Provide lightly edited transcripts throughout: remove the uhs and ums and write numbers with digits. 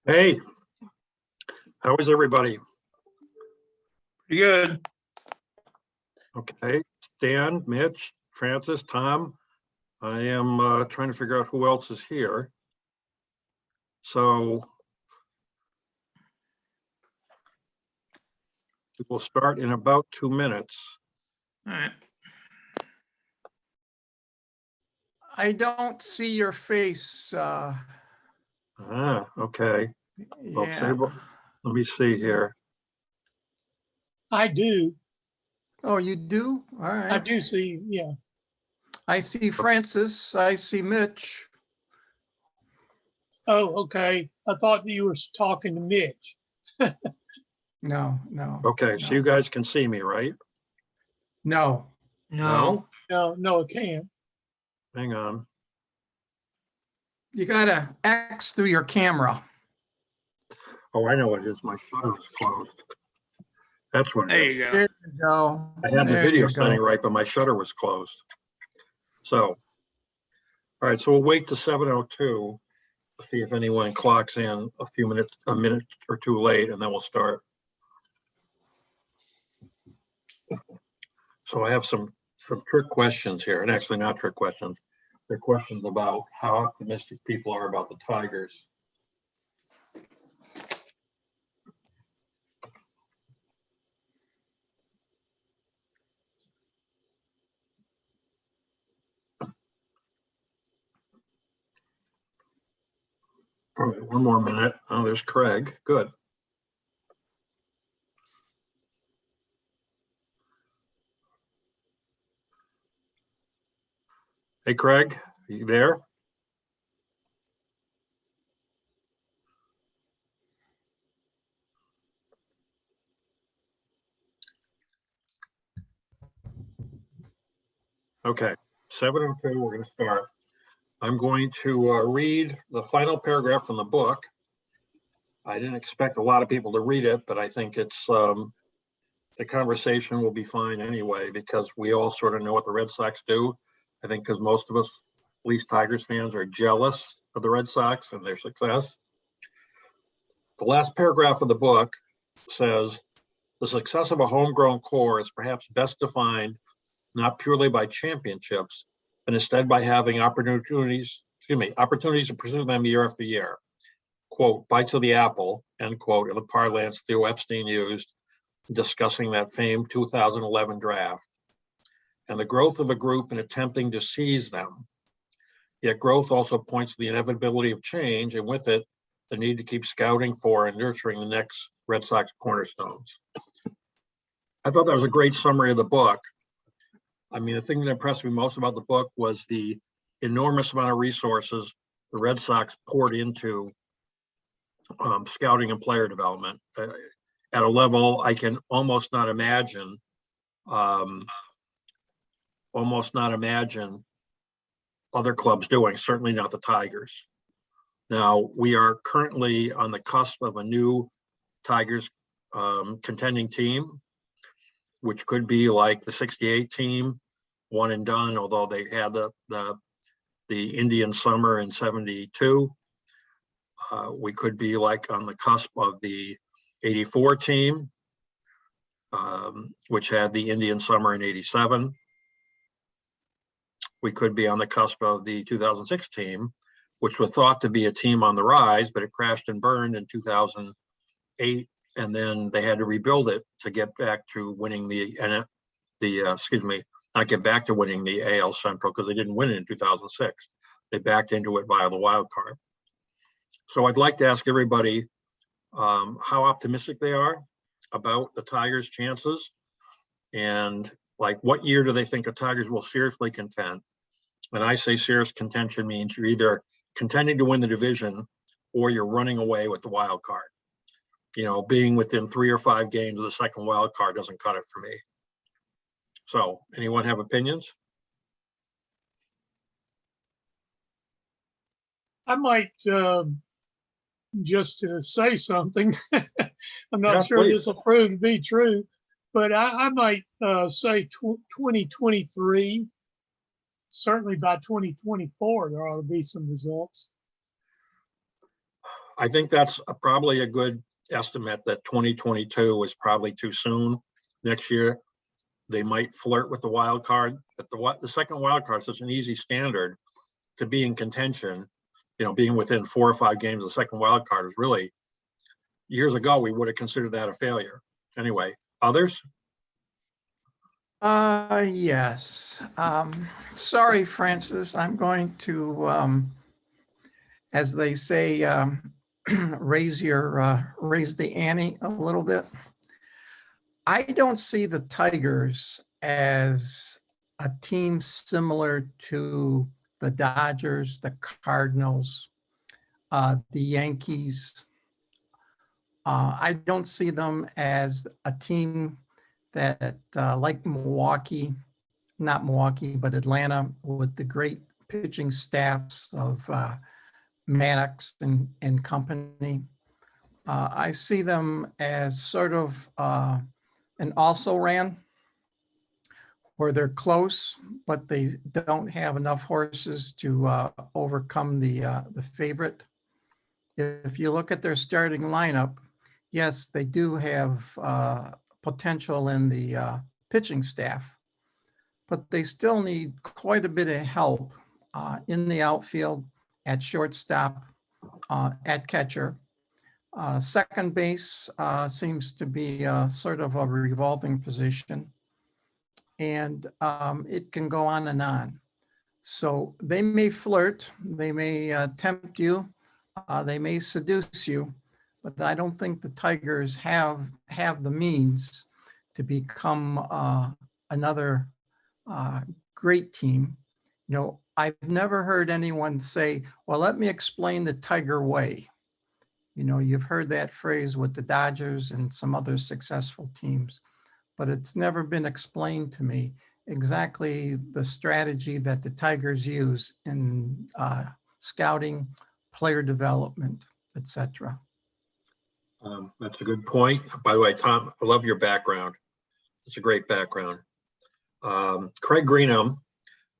Hey, how is everybody? Pretty good. Okay, Stan, Mitch, Francis, Tom. I am trying to figure out who else is here. So we'll start in about 2 minutes. All right. I don't see your face. Okay. Well, Yeah. SABR, let me see here. I do. Oh, you do? All I right. do see, yeah. I see Francis. I see Mitch. Oh, okay. I thought you were talking to Mitch. No. Okay, so no. you guys can see me, right? No. No? No, it can't. Hang on. You gotta X through your camera. Oh, I know what it is. My shutter is closed. That's what There it is. you go. There you go. I had the There video you go. setting right, but my shutter was closed. So, all right, so we'll wait to 7:02 to see if anyone clocks in a minute or two late, and then we'll start. So I have some trick questions here, and actually not trick questions. They're questions about how optimistic people are about the Tigers. All right, one more minute. Oh, there's Craig. Good. Hey, Craig, are you there? Okay, 7:02, we're going to start. I'm going to read the final paragraph from the book. I didn't expect a lot of people to read it, but I think it's the conversation will be fine anyway, because we all sort of know what the Red Sox do. I think because most of us, at least Tigers fans, are jealous of the Red Sox and their success. The last paragraph of the book says, the success of a homegrown core is perhaps best defined not purely by championships, but instead by having opportunities to pursue them year after year. Quote, bites of the apple, end quote, in the parlance Theo Epstein used discussing that famed 2011 draft, and the growth of a group in attempting to seize them. Yet growth also points to the inevitability of change, and with it, the need to keep scouting for and nurturing the next Red Sox cornerstones. I thought that was a great summary of the book. I mean, the thing that impressed me most about the book was the enormous amount of resources the Red Sox poured into scouting and player development at a level I can almost not imagine other clubs doing, certainly not the Tigers. Now, we are currently on the cusp of a new Tigers contending team, which could be like the '68 team, one and done, although they had the Indian summer in '72. We could be like on the cusp of the '84 team, which had the Indian summer in '87. We could be on the cusp of the 2006 team, which was thought to be a team on the rise, but it crashed and burned in 2008. And then they had to rebuild it to get back to winning not get back to winning the AL Central, because they didn't win it in 2006. They backed into it via the wild card. So I'd like to ask everybody how optimistic they are about the Tigers' chances, and like what year do they think the Tigers will seriously contend? And I say serious contention means you're either contending to win the division or you're running away with the wild card. You know, being within 3 or 5 games of the second wild card doesn't cut it for me. So, anyone have opinions? I might just to say something. I'm not Yeah, sure please. this will prove to be true, but I might say 2023. Certainly by 2024, there ought to be some results. I think that's probably a good estimate that 2022 is probably too soon. Next year, they might flirt with the wild card, but the second wild card is such an easy standard to be in contention. Being within 4 or 5 games of the second wild card is really, years ago, we would have considered that a failure. Anyway, others? Yes. Sorry, Francis, I'm going to, as they say, raise the ante a little bit. I don't see the Tigers as a team similar to the Dodgers, the Cardinals, the Yankees. I don't see them as a team that like Milwaukee, not Milwaukee, but Atlanta, with the great pitching staffs of Maddox and company. I see them as sort of an also ran, where they're close, but they don't have enough horses to overcome the favorite. If you look at their starting lineup, yes, they do have potential in the pitching staff, but they still need quite a bit of help in the outfield, at shortstop, at catcher. Second base seems to be sort of a revolving position, and it can go on and on. So they may flirt, they may tempt you, they may seduce you, but I don't think the Tigers have the means to become another great team. I've never heard anyone say, well, let me explain the Tiger way. You've heard that phrase with the Dodgers and some other successful teams, but it's never been explained to me exactly the strategy that the Tigers use in scouting, player development, etc. That's a good point. By the way, Tom, I love your background. It's a great background. Craig Greenham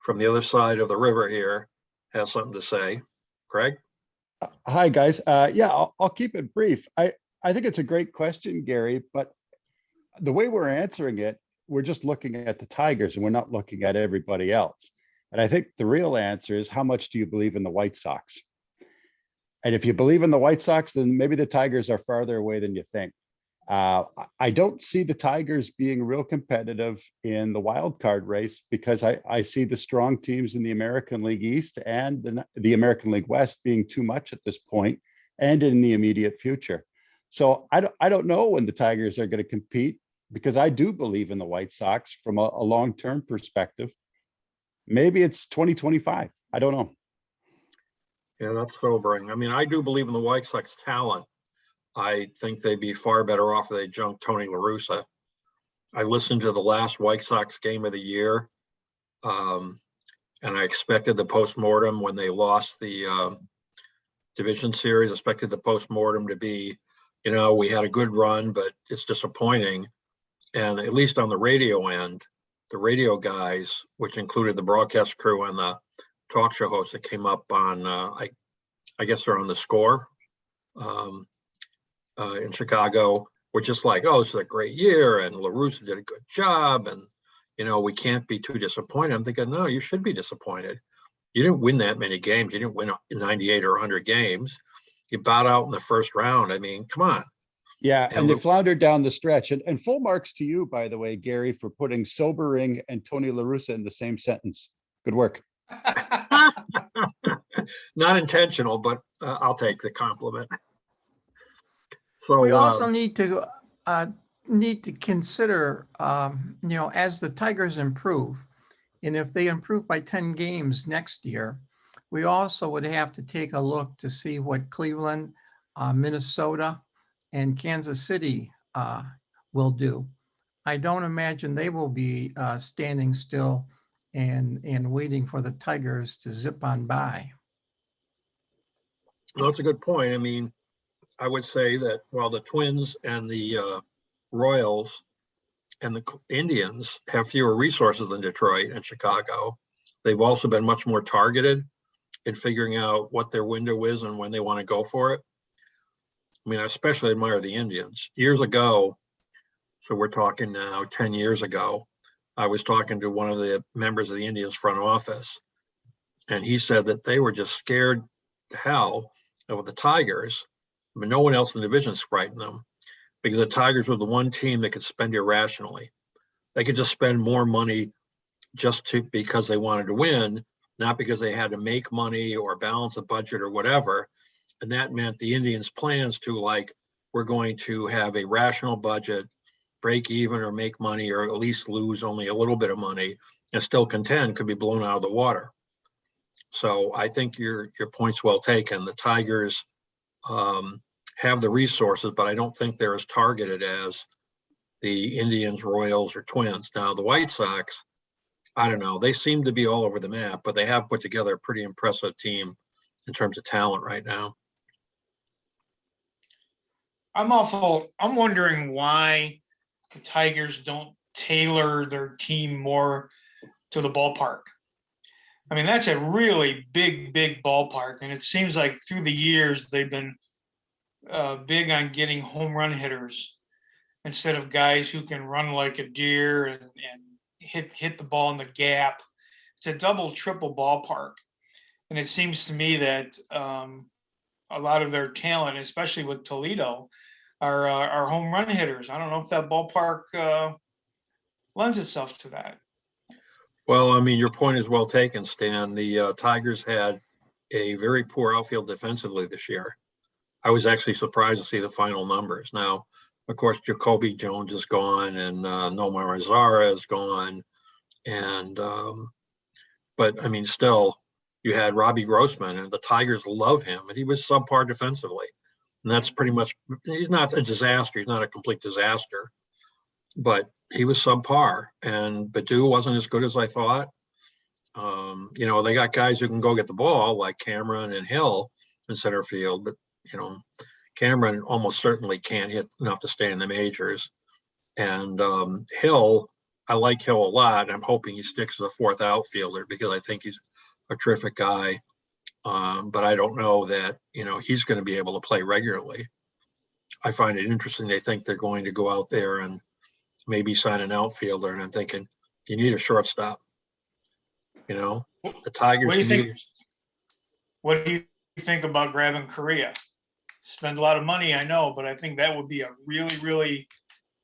from the other side of the river here has something to say. Craig? Hi, guys. Yeah, I'll keep it brief. I think it's a great question, Gary, but the way we're answering it, we're just looking at the Tigers and we're not looking at everybody else. And I think the real answer is, how much do you believe in the White Sox? And if you believe in the White Sox, then maybe the Tigers are farther away than you think. I don't see the Tigers being real competitive in the wild card race, because I see the strong teams in the American League East and the American League West being too much at this point and in the immediate future. So I don't know when the Tigers are going to compete, because I do believe in the White Sox from a long-term perspective. Maybe it's 2025. I don't know. Yeah, that's sobering. I mean, I do believe in the White Sox talent. I think they'd be far better off if they junked Tony La Russa. I listened to the last White Sox game of the year, and I expected the postmortem when they lost the division series. I expected the postmortem to be, we had a good run, but it's disappointing. And at least on the radio end, the radio guys, which included the broadcast crew and the talk show hosts that came up on, I guess they're on The Score in Chicago, were just like, oh, this is a great year, and La Russa did a good job, and we can't be too disappointed. I'm thinking, no, you should be disappointed. You didn't win that many games. You didn't win 98 or 100 games. You bowed out in the first round. I mean, come on. Yeah, and they floundered down the stretch. And full marks to you, by the way, Gary, for putting sobering and Tony La Russa in the same sentence. Good work. Not intentional, but I'll take the compliment. So We also need to consider, as the Tigers improve, and if they improve by 10 games next year, we also would have to take a look to see what Cleveland, Minnesota, and Kansas City will do. I don't imagine they will be standing still and waiting for the Tigers to zip on by. well, that's a good point. I mean, I would say that while the Twins and the Royals and the Indians have fewer resources than Detroit and Chicago, they've also been much more targeted in figuring out what their window is and when they want to go for it. I mean, I especially admire the Indians. Years ago, so we're talking now 10 years ago, I was talking to one of the members of the Indians front office, and he said that they were just scared to hell of the Tigers. I mean, no one else in the division frightened them because the Tigers were the one team that could spend irrationally. They could just spend more money because they wanted to win, not because they had to make money or balance a budget or whatever. And that meant the Indians' plans to we're going to have a rational budget, break even or make money, or at least lose only a little bit of money and still contend, could be blown out of the water. So I think your point's well taken. The Tigers have the resources, but I don't think they're as targeted as the Indians, Royals, or Twins. Now, the White Sox, I don't know, they seem to be all over the map, but they have put together a pretty impressive team in terms of talent right now. I'm wondering why the Tigers don't tailor their team more to the ballpark. I mean, that's a really big ballpark. And it seems like through the years, they've been big on getting home run hitters instead of guys who can run like a deer and hit the ball in the gap. It's a double, triple ballpark. And it seems to me that a lot of their talent, especially with Toledo, are home run hitters. I don't know if that ballpark lends itself to that. Well, I mean, your point is well taken, Stan. The Tigers had a very poor outfield defensively this year. I was actually surprised to see the final numbers. Now, of course, Jacoby Jones is gone and Nomar Mazara is gone. And, but I mean, still, you had Robbie Grossman, and the Tigers love him, and he was subpar defensively. And that's pretty much, he's not a disaster. He's not a complete disaster, but he was subpar. And Badu wasn't as good as I thought. You know, they got guys who can go get the ball like Cameron and Hill in center field, but, you know, Cameron almost certainly can't hit enough to stay in the majors. And Hill, I like Hill a lot. I'm hoping he sticks as a fourth outfielder because I think he's a terrific guy. But I don't know that, you know, he's going to be able to play regularly. I find it interesting. They think they're going to go out there and maybe sign an outfielder. And I'm thinking, you need a shortstop. You know, the Tigers. What do you think about grabbing Correa? Spend a lot of money, I know, but I think that would be a really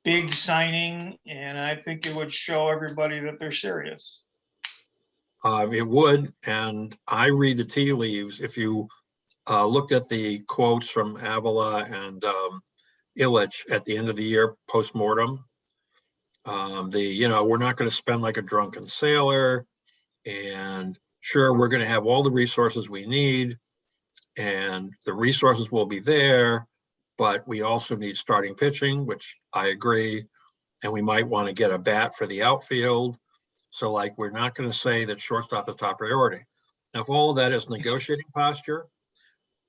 big signing. And I think it would show everybody that they're serious. It would, and I read the tea leaves. If you looked at the quotes from Avila and Illich at the end of the year post-mortem, you know, we're not going to spend like a drunken sailor, and sure, we're going to have all the resources we need, and the resources will be there, but we also need starting pitching, which I agree, and we might want to get a bat for the outfield. So, like, we're not going to say that shortstop is top priority. Now, if all of that is negotiating posture,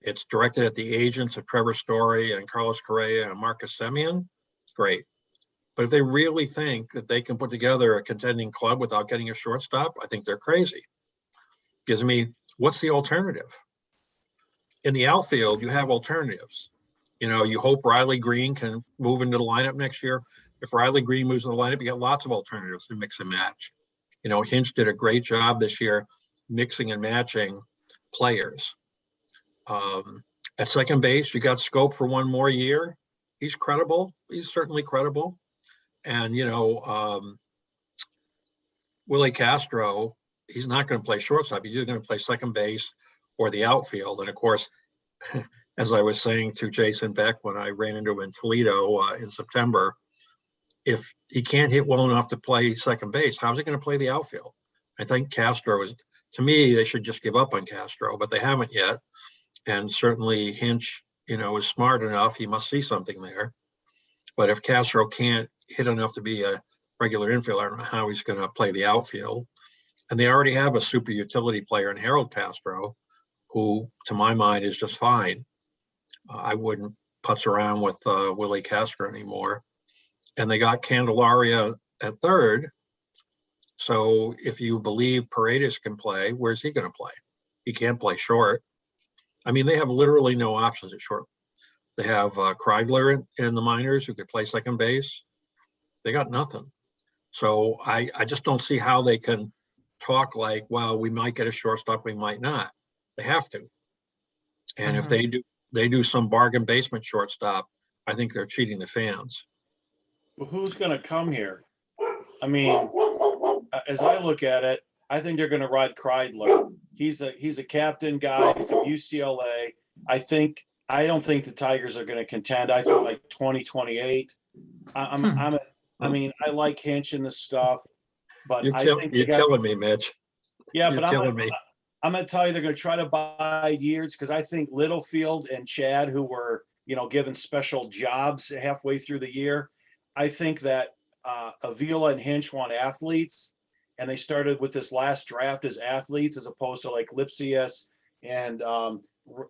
it's directed at the agents of Trevor Story and Carlos Correa and Marcus Semien, it's great. But if they really think that they can put together a contending club without getting a shortstop, I think they're crazy. Because, I mean, what's the alternative? In the outfield, you have alternatives. You know, you hope Riley Green can move into the lineup next year. If Riley Green moves in the lineup, you get lots of alternatives to mix and match. You know, Hinch did a great job this year mixing and matching players. At second base, you got Scope for one more year. He's credible. He's certainly credible. And, you know, Willie Castro, he's not going to play shortstop. He's either going to play second base or the outfield. And, of course, as I was saying to Jason Beck when I ran into him in Toledo in September, if he can't hit well enough to play second base, how's he going to play the outfield? I think Castro is, to me, they should just give up on Castro, but they haven't yet. And certainly Hinch, you know, is smart enough. He must see something there. But if Castro can't hit enough to be a regular infielder, I don't know how he's going to play the outfield. And they already have a super utility player in Harold Castro, who, to my mind, is just fine. I wouldn't putz around with Willie Castro anymore. And they got Candelaria at third. So if you believe Paredes can play, where's he going to play? He can't play short. I mean, they have literally no options at short. They have Kreidler in the minors who could play second base. They got nothing. So I just don't see how they can talk like, well, we might get a shortstop, we might not. They have to. And if they do some bargain basement shortstop, I think they're cheating the fans. Well, who's going to come here? I mean, as I look at it, I think they're going to ride Kreidler. He's a captain guy from UCLA. I don't think the Tigers are going to contend. I think like 2028. I mean, I like Hinch and this stuff, but I think you're killing me, Mitch. Yeah, You're but killing me. I'm going to tell you, they're going to try to buy years because I think Littlefield and Chad, who were, given special jobs halfway through the year, I think that Avila and Hinch want athletes, and they started with this last draft as athletes as opposed to like Lipsius and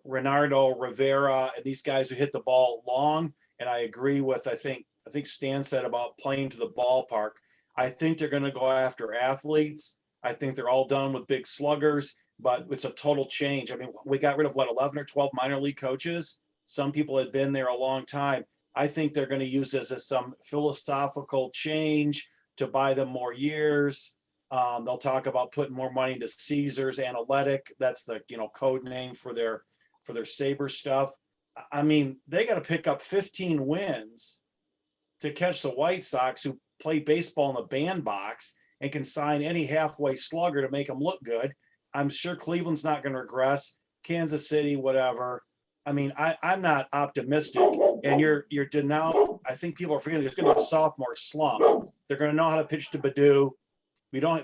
Renardo Rivera and these guys who hit the ball long. And I agree with, I think Stan said about playing to the ballpark. I think they're going to go after athletes. I think they're all done with big sluggers, but it's a total change. I mean, we got rid of 11 or 12 minor league coaches. Some people had been there a long time. I think they're going to use this as some philosophical change to buy them more years. They'll talk about putting more money into Caesars Analytic. That's the code name for their SABR stuff. I mean, they got to pick up 15 wins to catch the White Sox, who play baseball in the bandbox and can sign any halfway slugger to make them look good. I'm sure Cleveland's not going to regress. Kansas City, whatever. I mean, I'm not optimistic. And you're denouncing. I think people are forgetting there's going to be a sophomore slump. They're going to know how to pitch to Baду.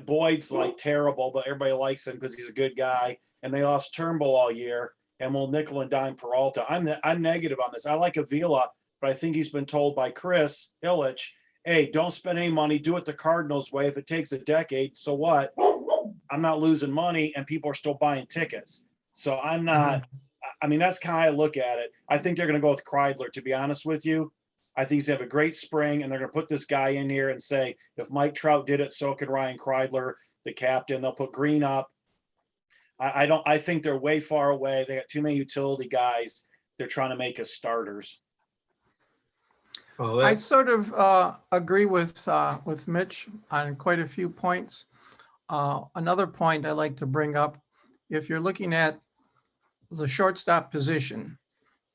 Boyd's like terrible, but everybody likes him because he's a good guy. And they lost Turnbull all year, and we'll nickel and dime Peralta. I'm negative on this. I like Avila, but I think he's been told by Chris Ilitch, hey, don't spend any money. Do it the Cardinals way. If it takes a decade, so what? I'm not losing money, and people are still buying tickets. So I'm not. I mean, that's kind of how I look at it. I think they're going to go with Kreidler, to be honest with you. I think he's going to have a great spring, and they're going to put this guy in here and say, if Mike Trout did it, so could Ryan Kreidler, the captain. They'll put Green up. I think they're way far away. They got too many utility guys. They're trying to make us starters. Well, I sort of agree with Mitch on quite a few points. Another point I like to bring up, if you're looking at the shortstop position,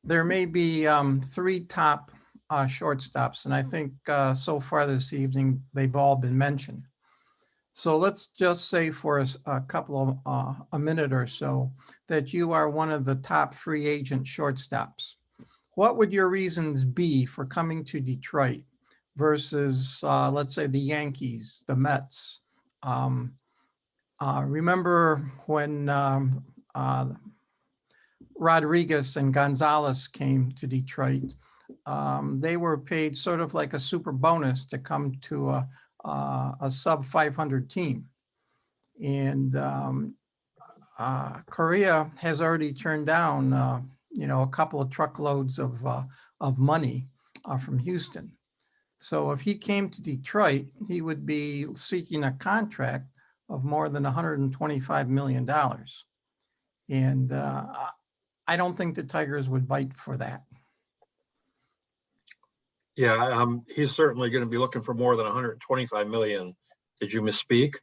there may be 3 top shortstops, and I think so far this evening they've all been mentioned. So let's just say for a couple of a minute or so that you are one of the top free agent shortstops. What would your reasons be for coming to Detroit versus, let's say, the Yankees, the Mets? Remember when Rodriguez and Gonzalez came to Detroit? They were paid sort of like a super bonus to come to a sub 500 team. And Korea has already turned down a couple of truckloads of money from Houston. So if he came to Detroit, he would be seeking a contract of more than $125 million. And I don't think the Tigers would bite for that. Yeah, he's certainly going to be looking for more than 125 million. Did you misspeak?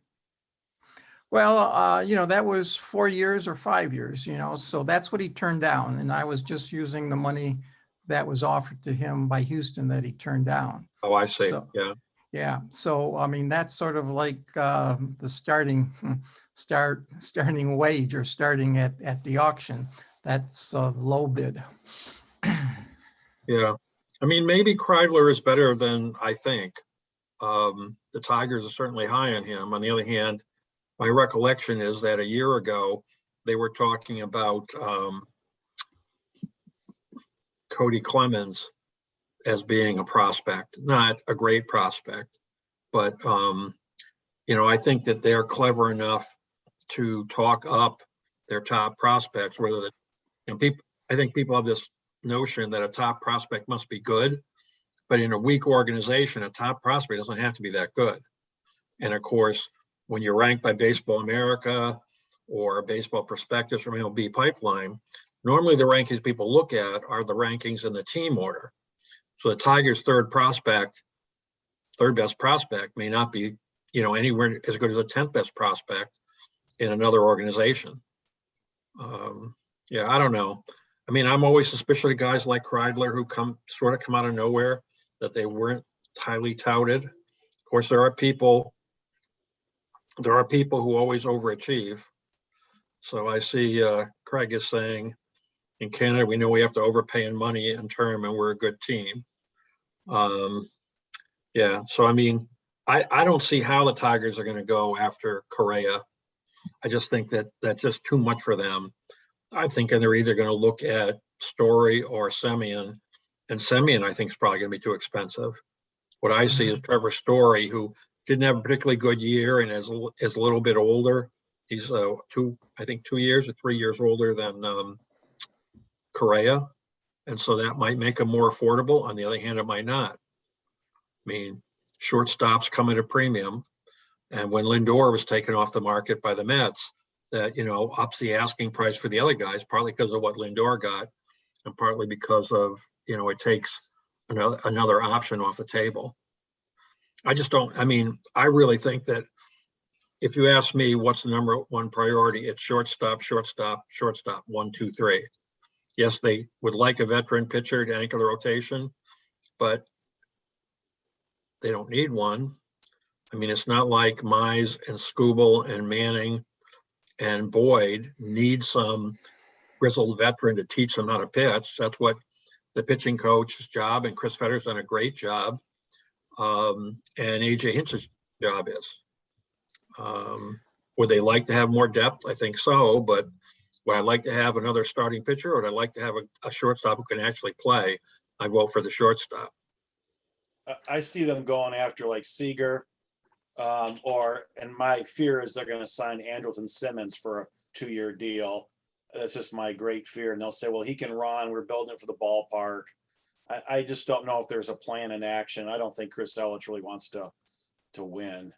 Well, that was 4 years or 5 years, so that's what he turned down. And I was just using the money that was offered to him by Houston that he turned down. Oh, I see. So, yeah. Yeah. So, I mean, that's sort of like the starting wage or starting at the auction. That's a low bid. Yeah. I mean, maybe Kreidler is better than I think. The Tigers are certainly high on him. On the other hand, my recollection is that a year ago, they were talking about Cody Clemens as being a prospect, not a great prospect, but I think that they're clever enough to talk up their top prospects. Whether I think people have this notion that a top prospect must be good, but in a weak organization, a top prospect doesn't have to be that good. And of course, when you're ranked by Baseball America or Baseball Prospectus from MLB Pipeline, Normally, the rankings people look at are the rankings in the team order. So the Tigers' third best prospect may not be, anywhere as good as a 10th best prospect in another organization. Yeah, I don't know. I mean, I'm always suspicious of guys like Kreidler who come out of nowhere, that they weren't highly touted. Of course, there are people who always overachieve. So I see Craig is saying, in Canada, we know we have to overpay in money and term, and we're a good team. Yeah, so I mean, I don't see how the Tigers are going to go after Correa. I just think that that's just too much for them. I'm thinking they're either going to look at Story or Semien, and Semien I think is probably going to be too expensive. What I see is Trevor Story, who didn't have a particularly good year and is a little bit older. He's 2 years or 3 years older than Correa, and so that might make him more affordable. On the other hand, it might not. I mean, shortstops come at a premium, and when Lindor was taken off the market by the Mets, that ups the asking price for the other guys, partly because of what Lindor got, and partly because of it takes another option off the table. I really think that if you ask me what's the number one priority, it's shortstop, 1, 2, 3. Yes, they would like a veteran pitcher to anchor the rotation, but they don't need one. I mean, it's not like Mize and Skubal and Manning and Boyd need some grizzled veteran to teach them how to pitch. That's what the pitching coach's job, and Chris Fetter's done a great job, and AJ Hinch's job is. Would they like to have more depth? I think so, but would I like to have another starting pitcher, or would I like to have a shortstop who can actually play? I vote for the shortstop. I see them going after like Seager, and my fear is they're going to sign Andrelton Simmons for a 2-year deal. That's just my great fear. And they'll say, well, he can run. We're building it for the ballpark. I just don't know if there's a plan in action. I don't think Chris Ellich really wants to win.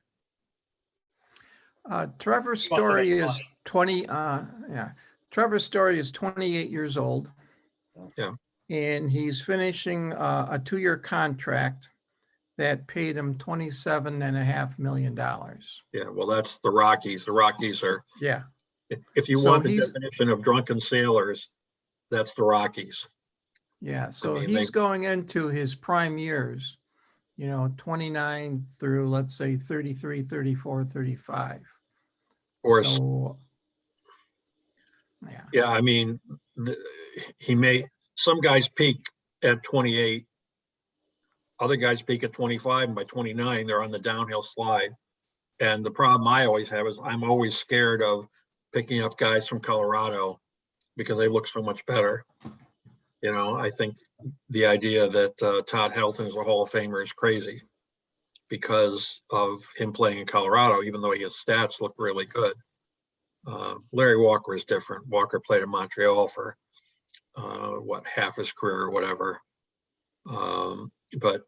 Trevor Story is 20. Trevor Story is 28 years old. Yeah. And he's finishing a 2-year contract that paid him $27.5 million. Yeah, well, that's the Rockies. The Rockies are. Yeah. If you want the definition of drunken sailors, that's the Rockies. Yeah, so he's going into his prime years, 29 through, let's say, 33, 34, 35. Or so, yeah. Yeah, I mean, some guys peak at 28, other guys peak at 25, and by 29, they're on the downhill slide. And the problem I always have is I'm always scared of picking up guys from Colorado because they look so much better. I think the idea that Todd Helton is a Hall of Famer is crazy because of him playing in Colorado, even though his stats look really good. Larry Walker is different. Walker played in Montreal for half his career or whatever. But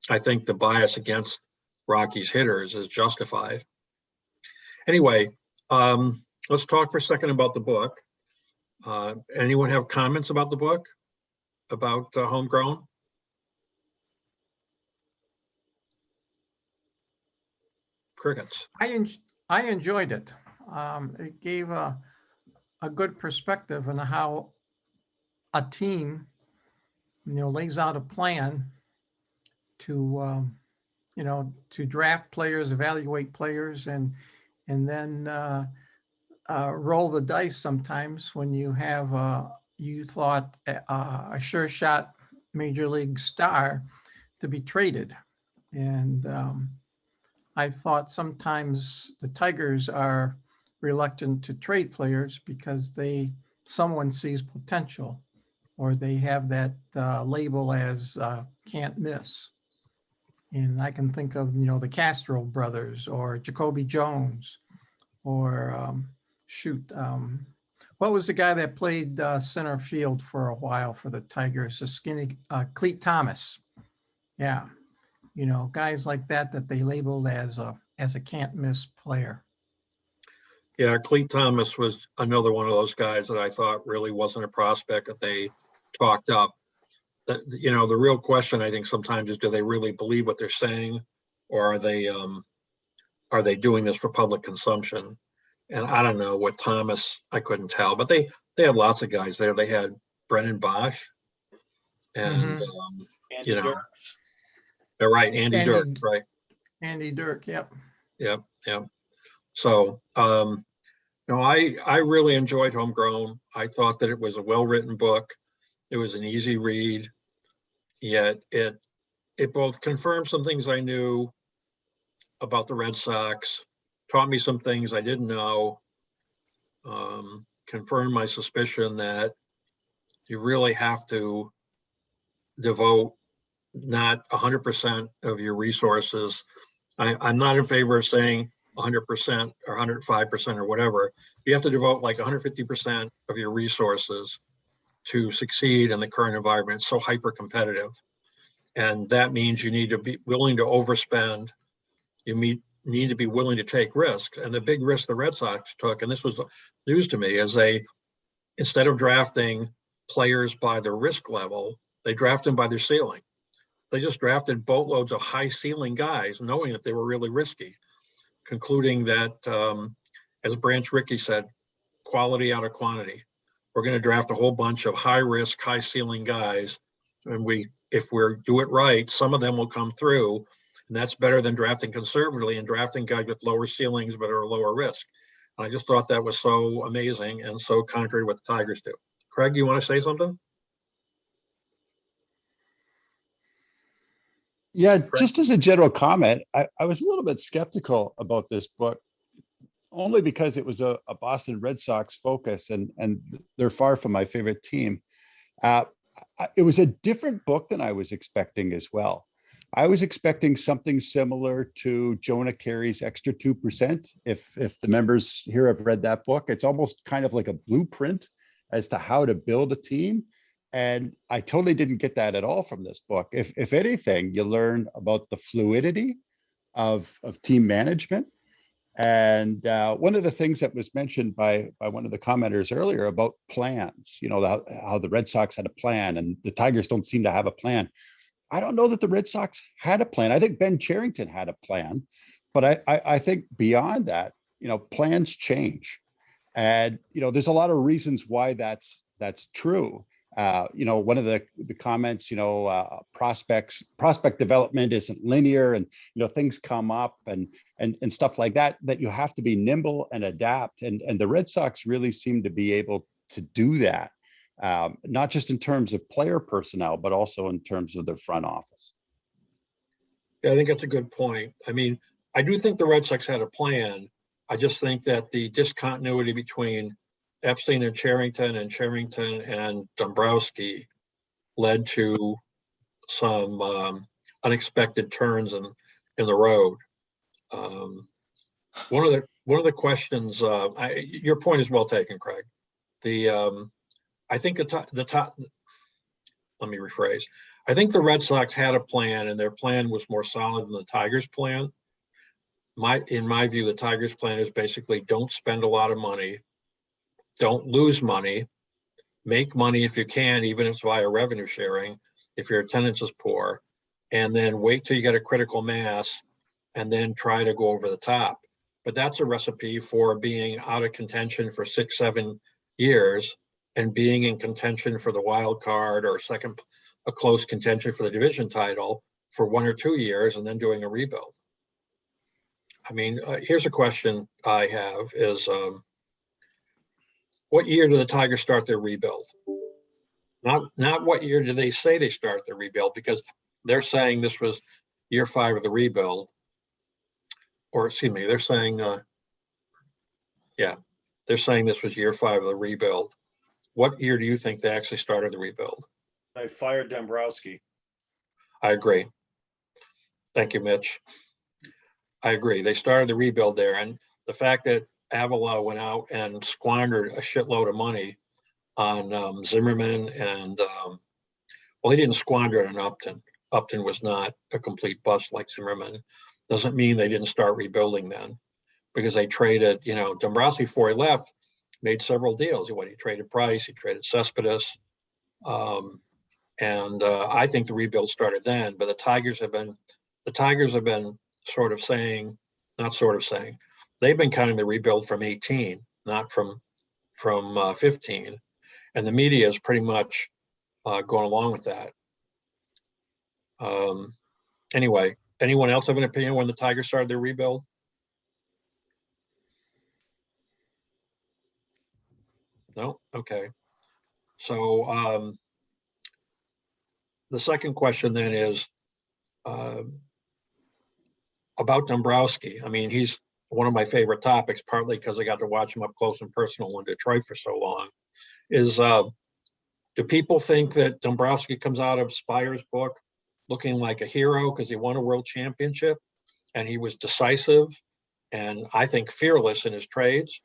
I think the bias against Rockies hitters is justified. Anyway, let's talk for a second about the book. Anyone have comments about the book? About Homegrown? Crickets. I enjoyed it. It gave a good perspective on how a team, lays out a plan to, to draft players, evaluate players, and then roll the dice sometimes when you have you thought a sure shot major league star to be traded. And I thought sometimes the Tigers are reluctant to trade players because someone sees potential, or they have that label as can't miss. And I can think of, the Castro brothers or Jacoby Jones or what was the guy that played center field for a while for the Tigers? The skinny Cleat Thomas. Yeah. Guys like that they labeled as a can't miss player. Yeah, Clete Thomas was another one of those guys that I thought really wasn't a prospect that they talked up. You know, the real question I think sometimes is, do they really believe what they're saying, or are they doing this for public consumption? And I don't know what Thomas, I couldn't tell, but they had lots of guys there. They had Brennan Bosch and, Andy you know, Dirk. they're right, Andy Andy- Dirk, right? Andy Dirk, yep. Yep, yep. So, no, I really enjoyed Homegrown. I thought that it was a well-written book. It was an easy read, yet it both confirmed some things I knew about the Red Sox, taught me some things I didn't know, confirmed my suspicion that you really have to devote not 100% of your resources. I'm not in favor of saying 100% or 105% or whatever. You have to devote like 150% of your resources to succeed in the current environment. It's so hyper competitive. And that means you need to be willing to overspend. You need to be willing to take risks. And the big risk the Red Sox took, and this was news to me, is instead of drafting players by their risk level, they draft them by their ceiling. They just drafted boatloads of high ceiling guys, knowing that they were really risky, concluding that, as Branch Rickey said, quality out of quantity. We're going to draft a whole bunch of high risk, high ceiling guys. And if we do it right, some of them will come through. And that's better than drafting conservatively and drafting guys with lower ceilings but are lower risk. And I just thought that was so amazing and so contrary to what the Tigers do. Craig, you want to say something? Yeah, just as a general comment, I was a little bit skeptical about this book, only because it was a Boston Red Sox focus, and they're far from my favorite team. It was a different book than I was expecting as well. I was expecting something similar to Jonah Carey's Extra 2%. If the members here have read that book, it's almost kind of like a blueprint as to how to build a team. And I totally didn't get that at all from this book. If anything, you learn about the fluidity of team management. And one of the things that was mentioned by one of the commenters earlier about plans, you know, how the Red Sox had a plan and the Tigers don't seem to have a plan. I don't know that the Red Sox had a plan. I think Ben Cherington had a plan, but I think beyond that, you know, plans change. And, you know, there's a lot of reasons why that's true. You know, one of the comments, you know, prospect development isn't linear, and, you know, things come up and stuff like that you have to be nimble and adapt. And the Red Sox really seem to be able to do that, not just in terms of player personnel, but also in terms of their front office. Yeah, I think that's a good point. I mean, I do think the Red Sox had a plan. I just think that the discontinuity between Epstein and Cherington and Dombrowski led to some unexpected turns in the road. One of the questions, your point is well taken, Craig. I think the top. Let me rephrase. I think the Red Sox had a plan, and their plan was more solid than the Tigers' plan. In my view, the Tigers' plan is basically don't spend a lot of money, don't lose money, make money if you can, even if it's via revenue sharing, if your attendance is poor, and then wait till you get a critical mass and then try to go over the top. But that's a recipe for being out of contention for 6-7 years and being in contention for the wild card or a close contention for the division title for 1 or 2 years and then doing a rebuild. I mean, here's a question I have is, what year do the Tigers start their rebuild? Not what year do they say they start their rebuild, because they're saying this was year 5 of the rebuild. Or excuse me, they're saying, they're saying this was year 5 of the rebuild. What year do you think they actually started the rebuild? They fired Dombrowski. I agree. Thank you, Mitch. I agree. They started the rebuild there. And the fact that Avila went out and squandered a shitload of money on Zimmerman and, well, he didn't squander it on Upton. Upton was not a complete bust like Zimmerman. Doesn't mean they didn't start rebuilding then. because they traded, Dombrowski before he left made several deals. He traded Price, he traded Cespedes. And I think the rebuild started then, but the Tigers have been sort of saying, not sort of saying, they've been counting the rebuild from 18, not from 15. And the media is pretty much going along with that. Anyway, anyone else have an opinion when the Tigers started their rebuild? No? Okay. So the second question then is about Dombrowski. I mean, he's one of my favorite topics, partly because I got to watch him up close and personal in Detroit for so long. Do people think that Dombrowski comes out of Speier's book looking like a hero because he won a world championship and he was decisive and I think fearless in his trades?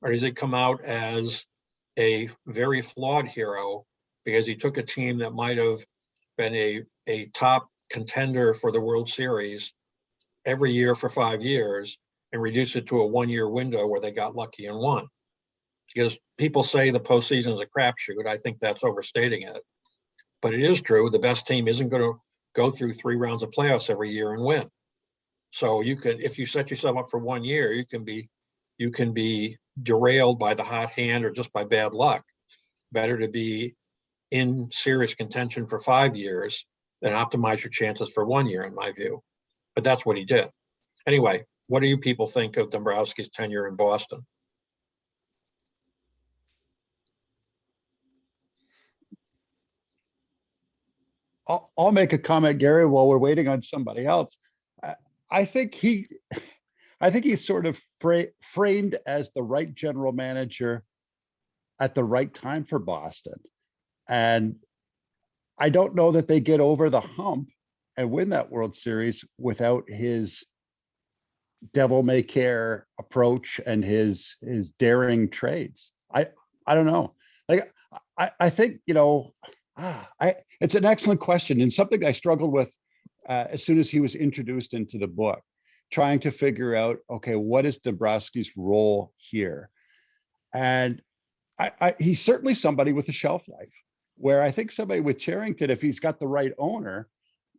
Or does he come out as a very flawed hero because he took a team that might have been a top contender for the World Series every year for 5 years and reduced it to a 1-year window where they got lucky and won? Because people say the postseason is a crapshoot. I think that's overstating it. But it is true. The best team isn't going to go through 3 rounds of playoffs every year and win. So you can, if you set yourself up for 1 year, you can be derailed by the hot hand or just by bad luck. Better to be in serious contention for 5 years than optimize your chances for 1 year, in my view. But that's what he did. Anyway, what do you people think of Dombrowski's tenure in Boston? I'll make a comment, Gary, while we're waiting on somebody else. I think he's sort of framed as the right general manager at the right time for Boston. And I don't know that they get over the hump and win that World Series without his devil may care approach and his daring trades. I don't know. Like I think, it's an excellent question and something I struggled with as soon as he was introduced into the book, trying to figure out, okay, what is Dombrowski's role here? And he's certainly somebody with a shelf life, where I think somebody with Cherington, if he's got the right owner,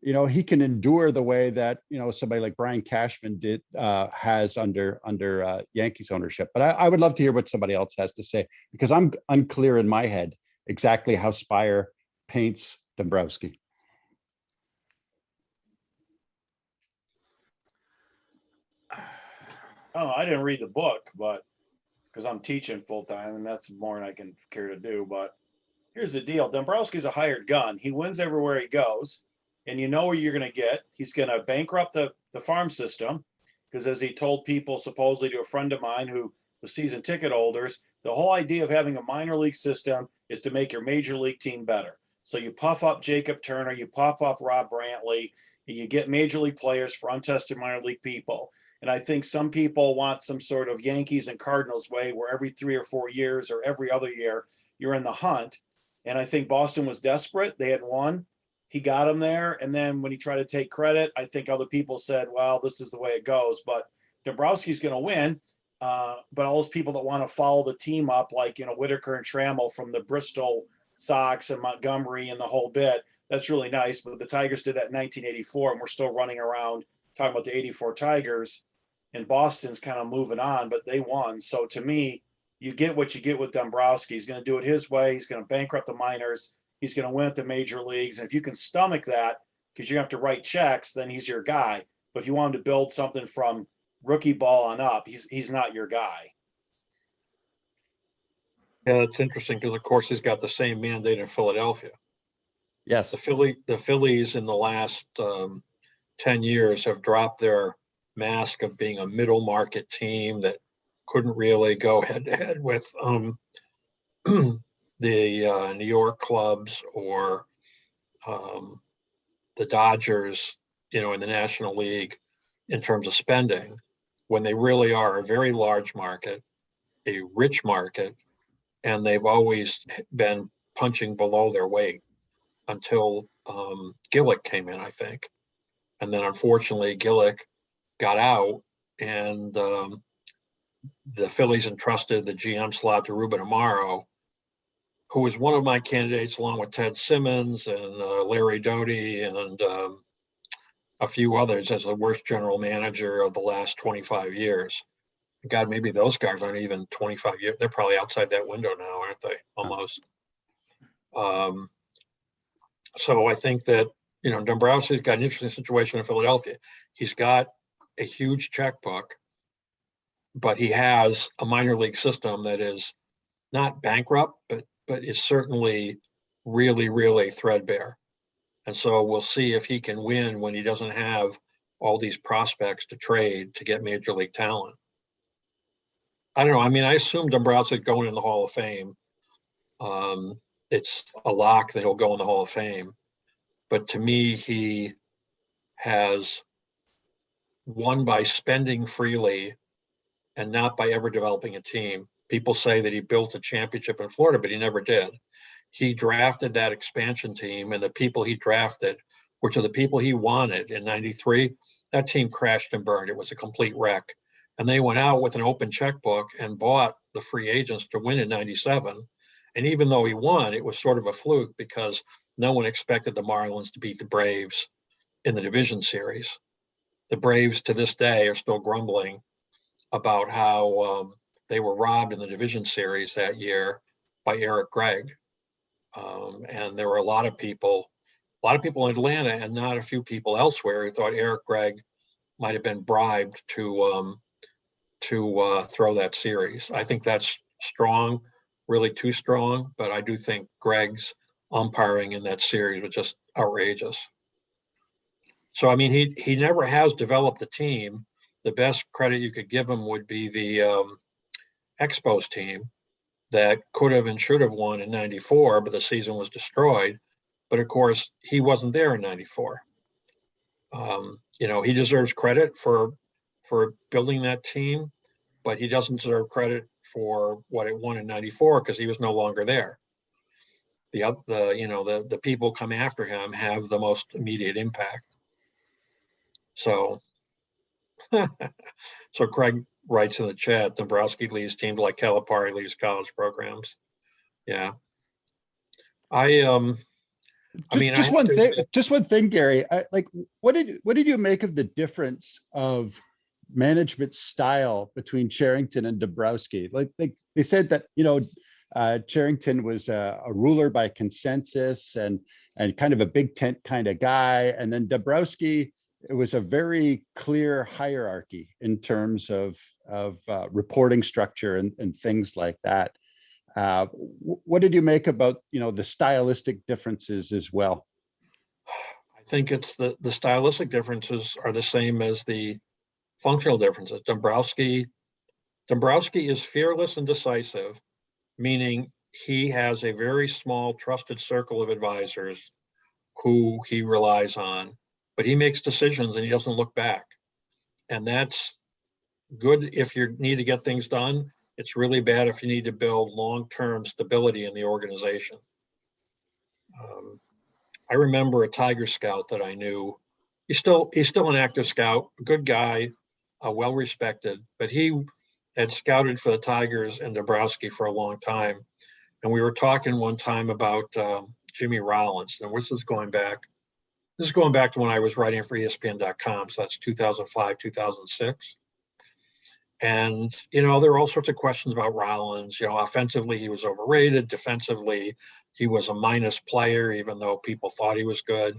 he can endure the way that, somebody like Brian Cashman has under Yankees ownership. But I would love to hear what somebody else has to say, because I'm unclear in my head exactly how Speier paints Dombrowski. Oh, I didn't read the book, but because I'm teaching full time and that's more than I can care to do. But here's the deal. Dombrowski's a hired gun. He wins everywhere he goes. And you know where you're going to get. He's going to bankrupt the farm system because, as he told people, supposedly to a friend of mine who was season ticket holders, the whole idea of having a minor league system is to make your major league team better. So you puff up Jacob Turner, you puff off Rob Brantley, and you get major league players for untested minor league people. And I think some people want some sort of Yankees and Cardinals way where every 3 or 4 years or every other year you're in the hunt. And I think Boston was desperate. They had won. He got him there. And then when he tried to take credit, I think other people said, well, this is the way it goes. But Dombrowski's going to win. But all those people that want to follow the team up, like, Whitaker and Trammell from the Bristol Sox and Montgomery and the whole bit, that's really nice. But the Tigers did that in 1984, and we're still running around talking about the 84 Tigers. And Boston's kind of moving on, but they won. So to me, you get what you get with Dombrowski. He's going to do it his way. He's going to bankrupt the minors. He's going to win at the major leagues. And if you can stomach that, because you have to write checks, then he's your guy. But if you want him to build something from rookie ball on up, he's not your guy. Yeah, it's interesting because, of course, he's got the same mandate in Philadelphia. Yes. The Phillies in the last 10 years have dropped their mask of being a middle market team that couldn't really go head to head with the New York clubs or the Dodgers, in the National League in terms of spending, when they really are a very large market, a rich market, and they've always been punching below their weight until Gillick came in, I think. And then unfortunately Gillick got out and the Phillies entrusted the GM slot to Ruben Amaro, who was one of my candidates along with Ted Simmons and Larry Doty and a few others as the worst general manager of the last 25 years. God, maybe those guys aren't even 25 years. They're probably outside that window now, aren't they? Almost. So I think that, Dombrowski's got an interesting situation in Philadelphia. He's got a huge checkbook, but he has a minor league system that is not bankrupt, but is certainly really, really threadbare. And so we'll see if he can win when he doesn't have all these prospects to trade to get major league talent. I don't know. I mean, I assume Dombrowski's going in the Hall of Fame. It's a lock that he'll go in the Hall of Fame. But to me, he has won by spending freely and not by ever developing a team. People say that he built a championship in Florida, but he never did. He drafted that expansion team, and the people he drafted, which are the people he wanted in '93, that team crashed and burned. It was a complete wreck. And they went out with an open checkbook and bought the free agents to win in '97. And even though he won, it was sort of a fluke because no one expected the Marlins to beat the Braves in the division series. The Braves to this day are still grumbling about how they were robbed in the division series that year by Eric Gregg. And there were a lot of people in Atlanta and not a few people elsewhere who thought Eric Gregg might have been bribed to throw that series. I think that's strong, really too strong, but I do think Gregg's umpiring in that series was just outrageous. So, I mean, he never has developed a team. The best credit you could give him would be the Expos team that could have and should have won in '94, but the season was destroyed. But of course, he wasn't there in '94. He deserves credit for building that team, but he doesn't deserve credit for what it won in '94 because he was no longer there. The people come after him have the most immediate impact. So, so Craig writes in the chat, Dombrowski leaves teams like Calipari leaves college programs. Yeah. Just one thing, Gary. What did you make of the difference of management style between Cherington and Dombrowski? Like they said that Cherington was a ruler by consensus and kind of a big tent kind of guy, and then Dombrowski, it was a very clear hierarchy in terms of reporting structure and things like that. What did you make about the stylistic differences as well? I think it's the stylistic differences are the same as the functional differences. Dombrowski is fearless and decisive, meaning he has a very small trusted circle of advisors who he relies on, but he makes decisions and he doesn't look back. And that's good if you need to get things done. It's really bad if you need to build long-term stability in the organization. I remember a Tiger scout that I knew. He's still an active scout, a good guy, well-respected, but he had scouted for the Tigers and Dombrowski for a long time. And we were talking one time about Jimmy Rollins. And this is going back to when I was writing for ESPN.com. So that's 2005, 2006. And, there were all sorts of questions about Rollins. Offensively, he was overrated. Defensively, he was a minus player, even though people thought he was good.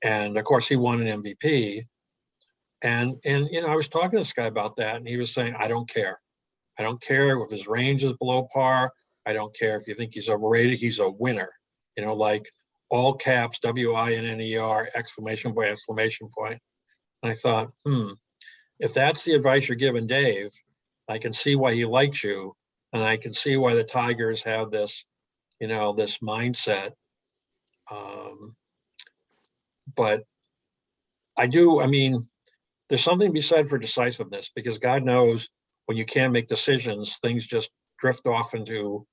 And of course, he won an MVP. And I was talking to this guy about that, and he was saying, I don't care. I don't care if his range is below par. I don't care if you think he's overrated. He's a winner. Like all caps, WINNER, exclamation point, exclamation point. And I thought, if that's the advice you're giving Dave, I can see why he likes you. And I can see why the Tigers have this, this mindset. But there's something to be said for decisiveness, because God knows when you can't make decisions, things just drift off into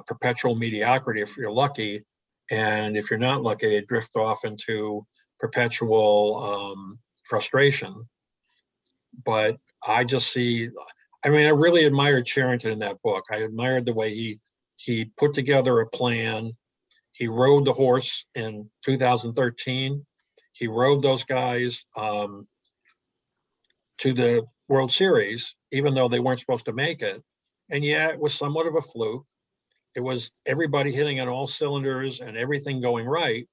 perpetual mediocrity if you're lucky. And if you're not lucky, they drift off into perpetual frustration. But I I mean, I really admired Charrington in that book. I admired the way he put together a plan. He rode the horse in 2013. He rode those guys to the World Series, even though they weren't supposed to make it. And yeah, it was somewhat of a fluke. It was everybody hitting on all cylinders and everything going right.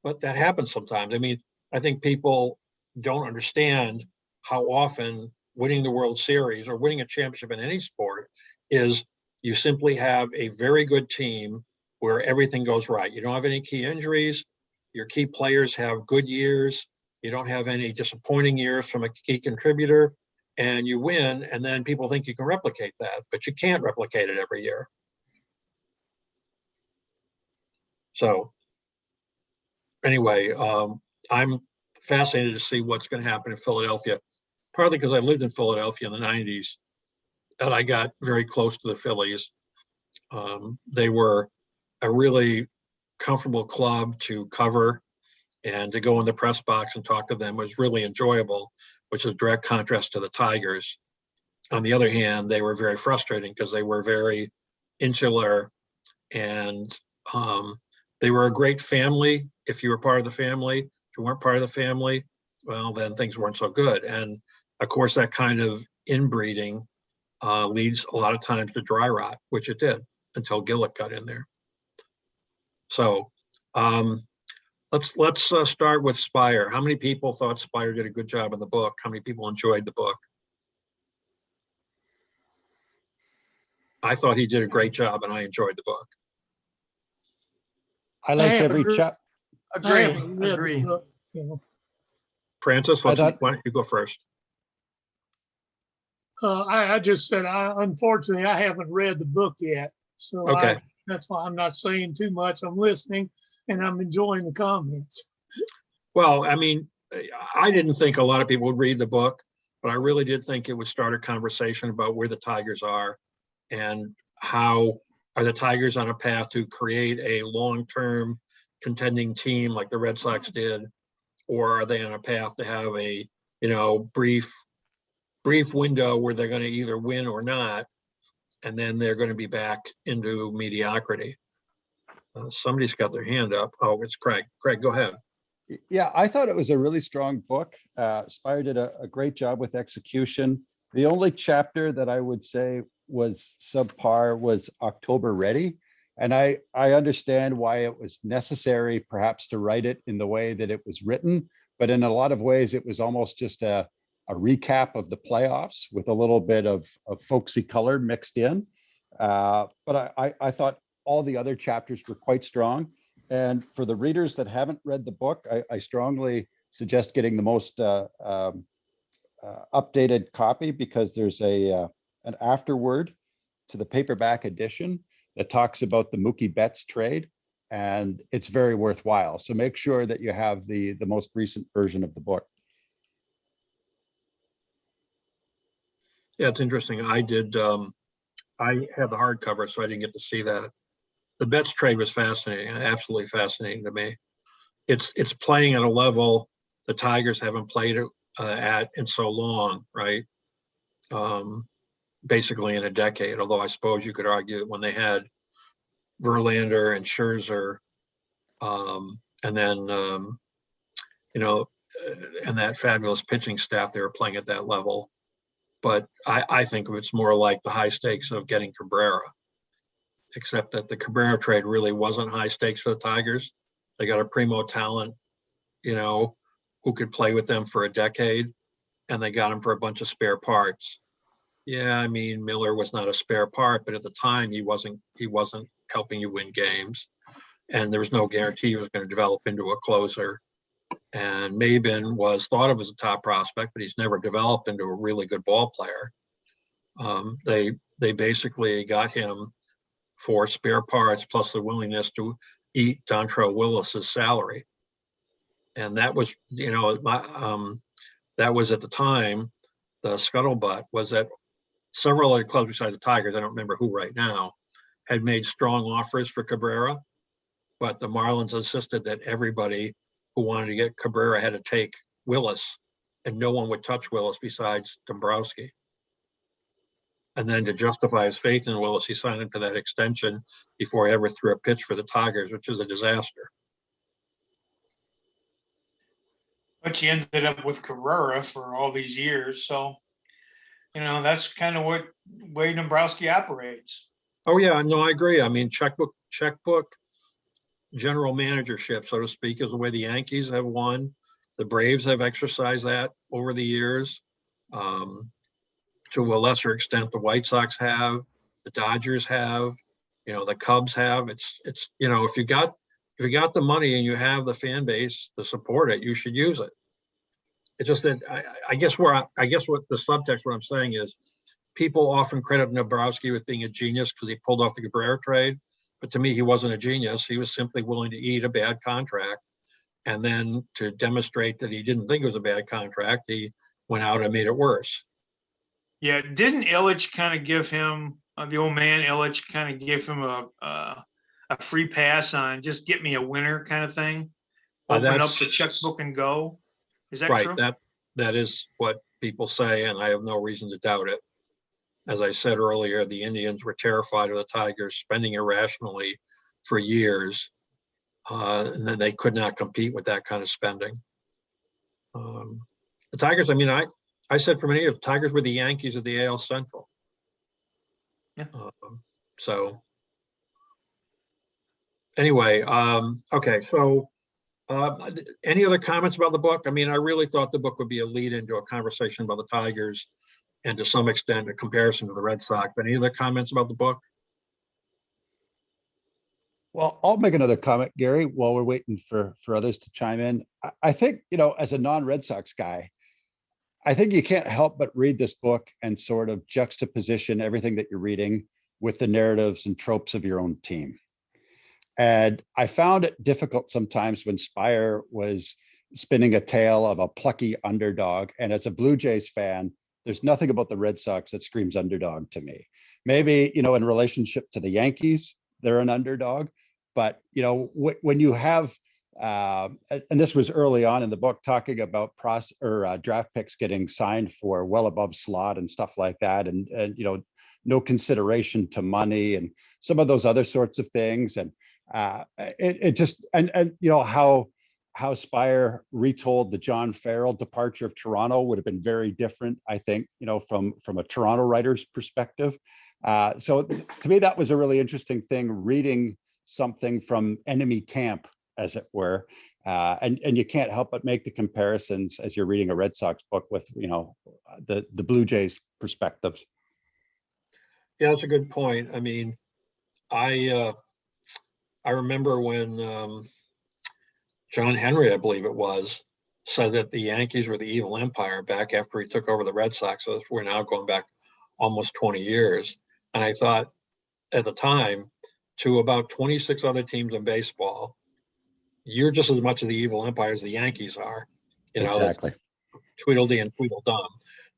But that happens sometimes. I mean, I think people don't understand how often winning the World Series or winning a championship in any sport is you simply have a very good team where everything goes right. You don't have any key injuries. Your key players have good years. You don't have any disappointing years from a key contributor, and you win. And then people think you can replicate that, but you can't replicate it every year. So anyway, I'm fascinated to see what's going to happen in Philadelphia, partly because I lived in Philadelphia in the 90s and I got very close to the Phillies. They were a really comfortable club to cover, and to go in the press box and talk to them was really enjoyable, which is direct contrast to the Tigers. On the other hand, they were very frustrating because they were very insular, and they were a great family. If you were part of the family, if you weren't part of the family, well, then things weren't so good. And of course, that kind of inbreeding leads a lot of times to dry rot, which it did until Gillick got in there. So let's start with Speier. How many people thought Speier did a good job in the book? How many people enjoyed the book? I thought he did a great job, and I enjoyed the book. I liked have every agreed. chap. I Agree, haven't read the agree. book, you know. Francis, why don't you go first? I just said, unfortunately, I haven't read the book yet. So Okay. that's why I'm not saying too much. I'm listening and I'm enjoying the comments. Well, I mean, I didn't think a lot of people would read the book, but I really did think it would start a conversation about where the Tigers are and how are the Tigers on a path to create a long-term contending team like the Red Sox did, or are they on a path to have a, brief window where they're going to either win or not, and then they're going to be back into mediocrity. Somebody's got their hand up. Oh, it's Craig. Craig, go ahead. Yeah, I thought it was a really strong book. Speier did a great job with execution. The only chapter that I would say was subpar was October Ready. And I understand why it was necessary perhaps to write it in the way that it was written, but in a lot of ways it was almost just a recap of the playoffs with a little bit of folksy color mixed in. But I thought all the other chapters were quite strong. And for the readers that haven't read the book, I strongly suggest getting the most updated copy, because there's an afterword to the paperback edition that talks about the Mookie Betts trade, and it's very worthwhile. So make sure that you have the most recent version of the book. Yeah, it's interesting. I had the hardcover, so I didn't get to see that. The Betts trade was fascinating, absolutely fascinating to me. It's playing at a level the Tigers haven't played at in so long, right? Basically in a decade, although I suppose you could argue that when they had Verlander and Scherzer, and then, and that fabulous pitching staff, they were playing at that level. But I think it's more like the high stakes of getting Cabrera, except that the Cabrera trade really wasn't high stakes for the Tigers. They got a primo talent, who could play with them for a decade, and they got him for a bunch of spare parts. Yeah, I mean, Miller was not a spare part, but at the time he wasn't helping you win games, and there was no guarantee he was going to develop into a closer. And Maben was thought of as a top prospect, but he's never developed into a really good ball player. They basically got him for spare parts plus the willingness to eat Dontrelle Willis's salary. And that was, that was at the time, the scuttlebutt was that several other clubs besides the Tigers, I don't remember who right now, had made strong offers for Cabrera, but the Marlins insisted that everybody who wanted to get Cabrera had to take Willis, and no one would touch Willis besides Dombrowski. And then to justify his faith in Willis, he signed him to that extension before he ever threw a pitch for the Tigers, which is a disaster. But you ended up with Carrera for all these years. So, that's kind of what Wade Dombrowski operates. Oh, yeah, no, I agree. I mean, checkbook general managership, so to speak, is the way the Yankees have won. The Braves have exercised that over the years. To a lesser extent, the White Sox have, the Dodgers have, the Cubs have. It's if you got the money and you have the fan base to support it, you should use it. It's just that I guess what the subtext, what I'm saying is, people often credit Dombrowski with being a genius because he pulled off the Cabrera trade. But to me, he wasn't a genius. He was simply willing to eat a bad contract. And then to demonstrate that he didn't think it was a bad contract, he went out and made it worse. Yeah, didn't Ilitch kind of give him, the old man Ilitch kind of give him a free pass on just get me a winner kind of thing? Open up the checkbook and go? Is that right, true? That is what people say, and I have no reason to doubt it. As I said earlier, the Indians were terrified of the Tigers spending irrationally for years, and then they could not compete with that kind of spending. The Tigers, I mean, I said for many years, the Tigers were the Yankees of the AL Central. Yeah. So anyway, okay. So any other comments about the book? I mean, I really thought the book would be a lead into a conversation about the Tigers and to some extent a comparison to the Red Sox. But any other comments about the book? Well, I'll make another comment, Gary, while we're waiting for others to chime in. I think, as a non-Red Sox guy, I think you can't help but read this book and sort of juxtaposition everything that you're reading with the narratives and tropes of your own team. And I found it difficult sometimes when Speier was spinning a tale of a plucky underdog. And as a Blue Jays fan, there's nothing about the Red Sox that screams underdog to me. Maybe, in relationship to the Yankees, they're an underdog. But, when you have, and this was early on in the book, talking about draft picks getting signed for well above slot and stuff like that. And no consideration to money and some of those other sorts of things. And it just, and how Speier retold the John Farrell departure of Toronto would have been very different, I think, from a Toronto writer's perspective. So to me, that was a really interesting thing, reading something from enemy camp, as it were. And you can't help but make the comparisons as you're reading a Red Sox book with, the Blue Jays perspectives. Yeah, that's a good point. I mean, I remember when John Henry, I believe it was, said that the Yankees were the evil empire back after he took over the Red Sox. So we're now going back almost 20 years. And I thought at the time, to about 26 other teams in baseball, you're just as much of the evil empire as the Yankees are. Exactly. Tweedledee and Tweedledum.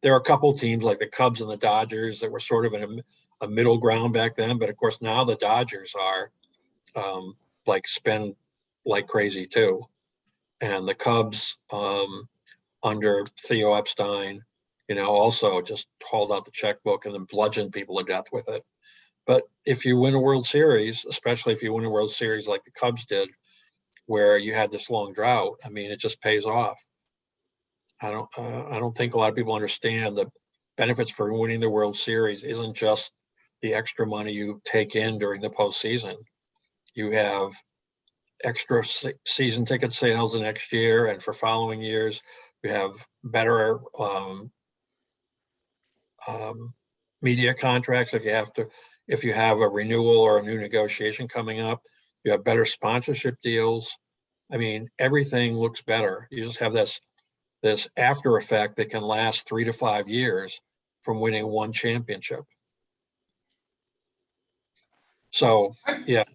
There are a couple teams like the Cubs and the Dodgers that were sort of in a middle ground back then. But of course, now the Dodgers are spend like crazy too. And the Cubs under Theo Epstein, also just hauled out the checkbook and then bludgeoned people to death with it. But if you win a World Series, especially if you win a World Series like the Cubs did, where you had this long drought, I mean, it just pays off. I don't think a lot of people understand the benefits for winning the World Series isn't just the extra money you take in during the postseason. You have extra season ticket sales the next year, and for following years, you have better media contracts. If you have a renewal or a new negotiation coming up, you have better sponsorship deals. I mean, everything looks better. You just have this after effect that can last 3 to 5 years from winning one championship. So, yeah.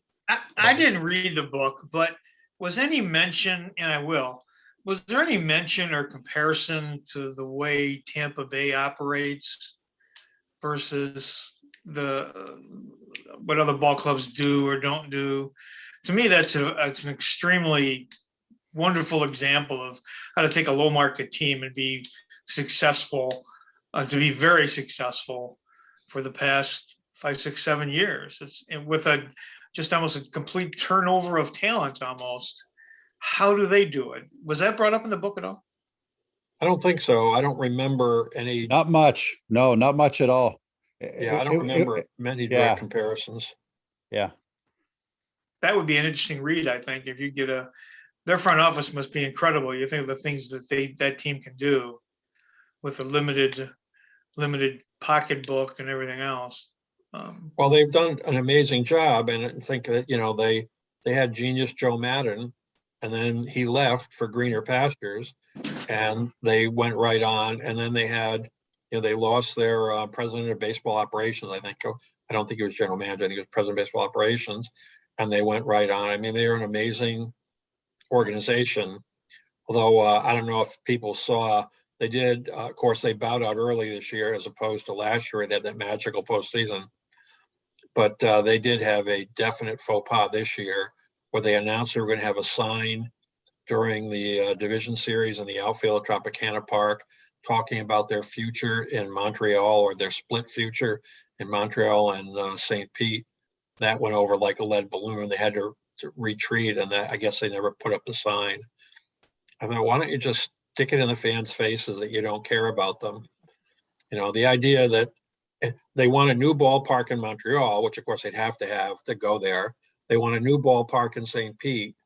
I didn't read the book, but was any mention, and I will, was there any mention or comparison to the way Tampa Bay operates versus what other ball clubs do or don't do? To me, that's an extremely wonderful example of how to take a low market team and be successful, to be very successful for the past 5, 6, 7 years. It's and with a just almost a complete turnover of talent almost. How do they do it? Was that brought up in the book at all? I don't think so. I don't remember any, Not much. No, not much at all. yeah, I don't remember many yeah. direct comparisons. Yeah. That would be an interesting read, I think, if you get their front office must be incredible. You think of the things that that team can do with a limited pocketbook and everything else. Well, they've done an amazing job, and I think that, they had genius Joe Madden, and then he left for greener pastures, and they went right on. And then they had, they lost their president of baseball operations, I think. I don't think he was general manager, I think he was president of baseball operations, and they went right on. I mean, they're an amazing organization. Although I don't know if people saw, they did, of course, they bowed out early this year as opposed to last year. They had that magical postseason. But they did have a definite faux pas this year where they announced they were going to have a sign during the division series in the outfield at Tropicana Park talking about their future in Montreal, or their split future in Montreal and St. Pete. That went over like a lead balloon. They had to retreat, and I guess they never put up the sign. I thought, why don't you just stick it in the fans' faces that you don't care about them? The idea that they want a new ballpark in Montreal, which of course they'd have to go there. They want a new ballpark in St. Pete,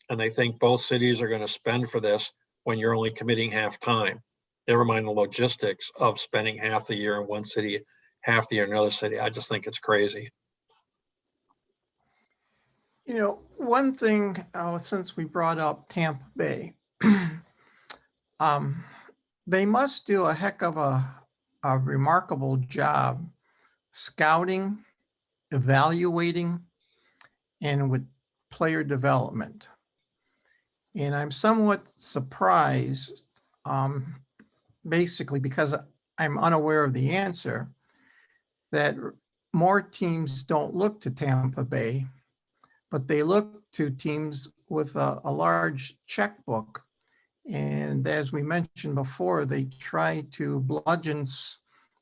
and they think both cities are going to spend for this when you're only committing half time. Never mind the logistics of spending half the year in one city, half the year in another city. I just think it's crazy. One thing, since we brought up Tampa Bay, they must do a heck of a remarkable job scouting, evaluating, and with player development. And I'm somewhat surprised, basically because I'm unaware of the answer, that more teams don't look to Tampa Bay, but they look to teams with a large checkbook. And as we mentioned before, they try to bludgeon,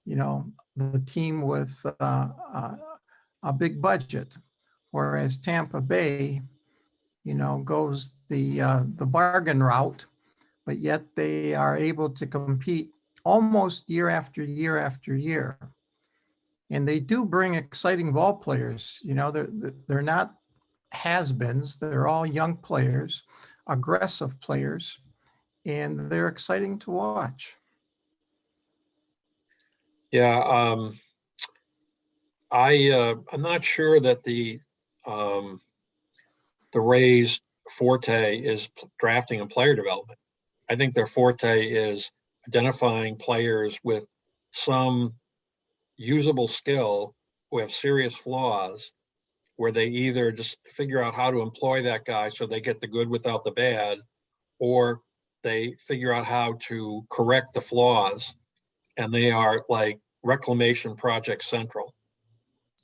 the team with a big budget, whereas Tampa Bay, goes the bargain route, but yet they are able to compete almost year after year after year. And they do bring exciting ball players. They're not has-beens. They're all young players, aggressive players, and they're exciting to watch. Yeah, I'm not sure that the Rays' forte is drafting and player development. I think their forte is identifying players with some usable skill who have serious flaws, where they either just figure out how to employ that guy so they get the good without the bad, or they figure out how to correct the flaws, and they are like reclamation project central.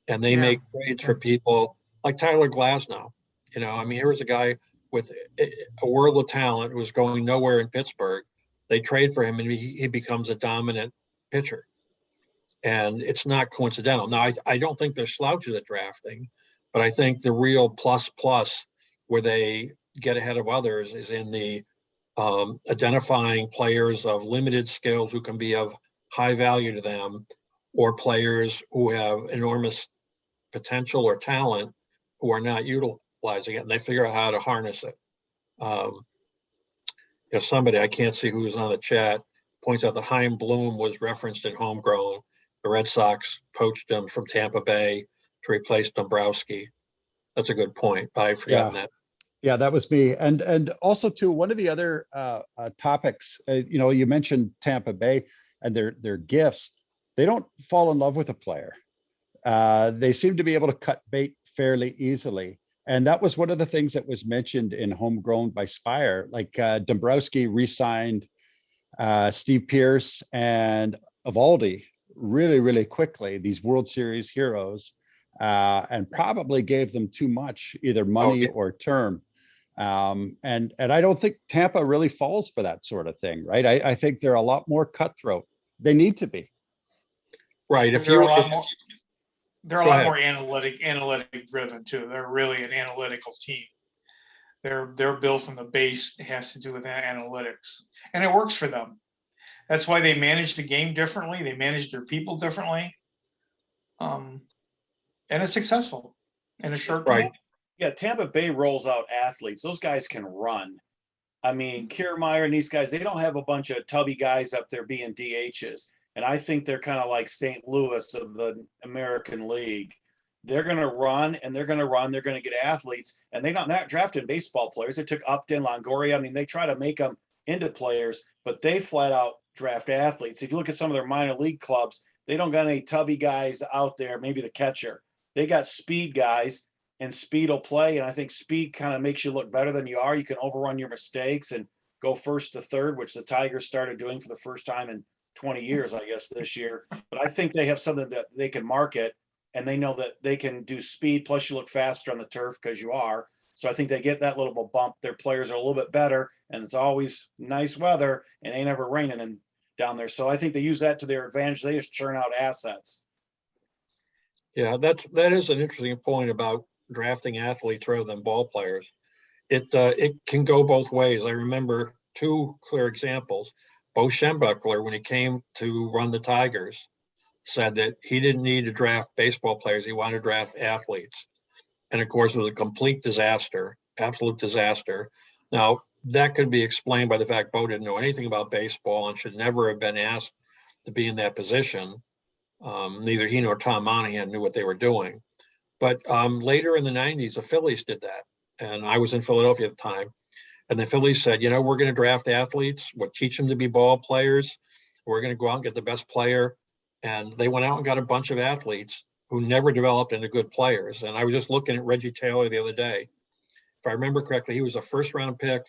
And they make trades for people like Tyler Glasnow. Here was a guy with a world of talent who was going nowhere in Pittsburgh. They trade for him and he becomes a dominant pitcher. And it's not coincidental. Now, I don't think they're slouches at drafting, but I think the real plus where they get ahead of others is in the identifying players of limited skills who can be of high value to them, or players who have enormous potential or talent who are not utilizing it, and they figure out how to harness it. Somebody, I can't see who's on the chat, points out that Chaim Bloom was referenced in Homegrown. The Red Sox poached him from Tampa Bay to replace Dombrowski. That's a good point, but I'd forgotten that. Yeah, that was me. And also too, one of the other topics, you mentioned Tampa Bay and their gifts. They don't fall in love with a player. They seem to be able to cut bait fairly easily. And that was one of the things that was mentioned in Homegrown by Speier. Like Dombrowski re-signed Steve Pearce and Eovaldi really, really quickly, these World Series heroes, and probably gave them too much, either money or term. And I don't think Tampa really falls for that sort of thing, right? I think they're a lot more cutthroat. They need to be. Right. If They're you, a lot if, more, they're a Go lot ahead. more analytic driven too. They're really an analytical team. They're built from the base. It has to do with analytics, and it works for them. That's why they manage the game differently. They manage their people differently. And it's successful in a short time. Right. Yeah, Tampa Bay rolls out athletes. Those guys can run. I mean, Kiermaier and these guys, they don't have a bunch of tubby guys up there being DHs. And I think they're kind of like St. Louis of the American League. They're going to run and they're going to run. They're going to get athletes. And they're not drafting baseball players. They took Upton, Longoria. I mean, they try to make them into players, but they flat out draft athletes. If you look at some of their minor league clubs, they don't got any tubby guys out there, maybe the catcher. They got speed guys, and speed will play. And I think speed kind of makes you look better than you are. You can overrun your mistakes and go first to third, which the Tigers started doing for the first time in 20 years, I guess, this year. But I think they have something that they can market, and they know that they can do speed. Plus you look faster on the turf because you are. So I think they get that little bump. Their players are a little bit better, and it's always nice weather and ain't ever raining and down there. So I think they use that to their advantage. They just churn out assets. Yeah, that is an interesting point about drafting athletes rather than ball players. It can go both ways. I remember two clear examples. Bo Schembechler, when he came to run the Tigers, said that he didn't need to draft baseball players. He wanted to draft athletes. And of course, it was a complete disaster, absolute disaster. Now, that could be explained by the fact Bo didn't know anything about baseball and should never have been asked to be in that position. Neither he nor Tom Monahan knew what they were doing. But later in the 90s, the Phillies did that. And I was in Philadelphia at the time. And the Phillies said, you know, we're going to draft athletes. We'll teach them to be ball players. We're going to go out and get the best player. And they went out and got a bunch of athletes who never developed into good players. And I was just looking at Reggie Taylor the other day. If I remember correctly, he was a first round pick,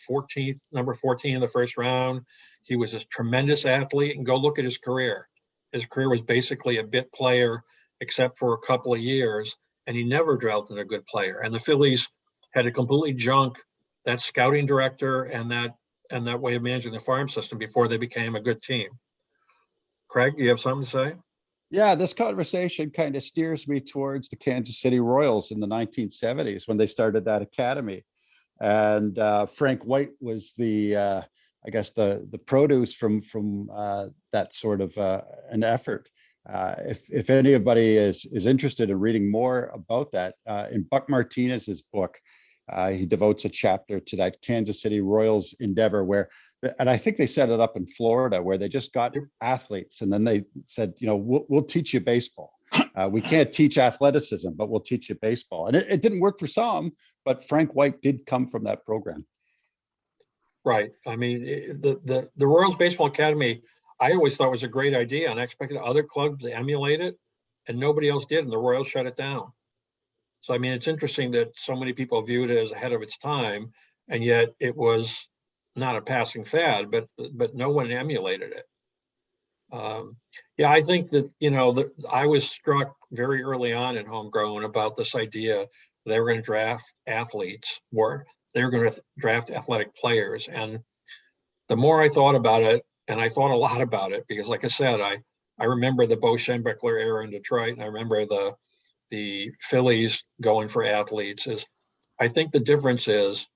number 14 in the first round. He was a tremendous athlete, and go look at his career. His career was basically a bit player, except for a couple of years, and he never developed into a good player. And the Phillies had to completely junk that scouting director and that way of managing the farm system before they became a good team. Craig, do you have something to say? Yeah, this conversation kind of steers me towards the Kansas City Royals in the 1970s when they started that academy. And Frank White was I guess the produce from that sort of an effort. If anybody is interested in reading more about that, in Buck Martinez's book, he devotes a chapter to that Kansas City Royals endeavor and I think they set it up in Florida where they just got athletes, and then they said, you know, we'll teach you baseball. We can't teach athleticism, but we'll teach you baseball. And it didn't work for some, but Frank White did come from that program. Right. I mean, the Royals Baseball Academy, I always thought was a great idea, and I expected other clubs to emulate it, and nobody else did, and the Royals shut it down. So, I mean, it's interesting that so many people viewed it as ahead of its time, and yet it was not a passing fad, but no one emulated it. Yeah, I think that, you know, I was struck very early on in Homegrown about this idea they were going to draft athletes, or they were going to draft athletic players. And the more I thought about it, and I thought a lot about it, because like I said, I remember the Bo Schembechler era in Detroit, and I remember the Phillies going for athletes. I think the difference is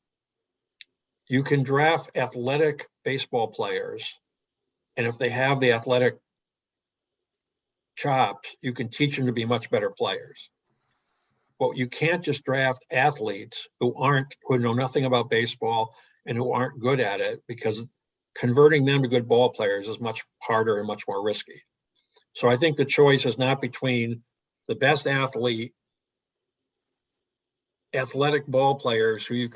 you can draft athletic baseball players, and if they have the athletic chops, you can teach them to be much better players. But you can't just draft athletes who know nothing about baseball and who aren't good at it, because converting them to good ball players is much harder and much more risky. So I think the choice is not between the best athletic ball players who you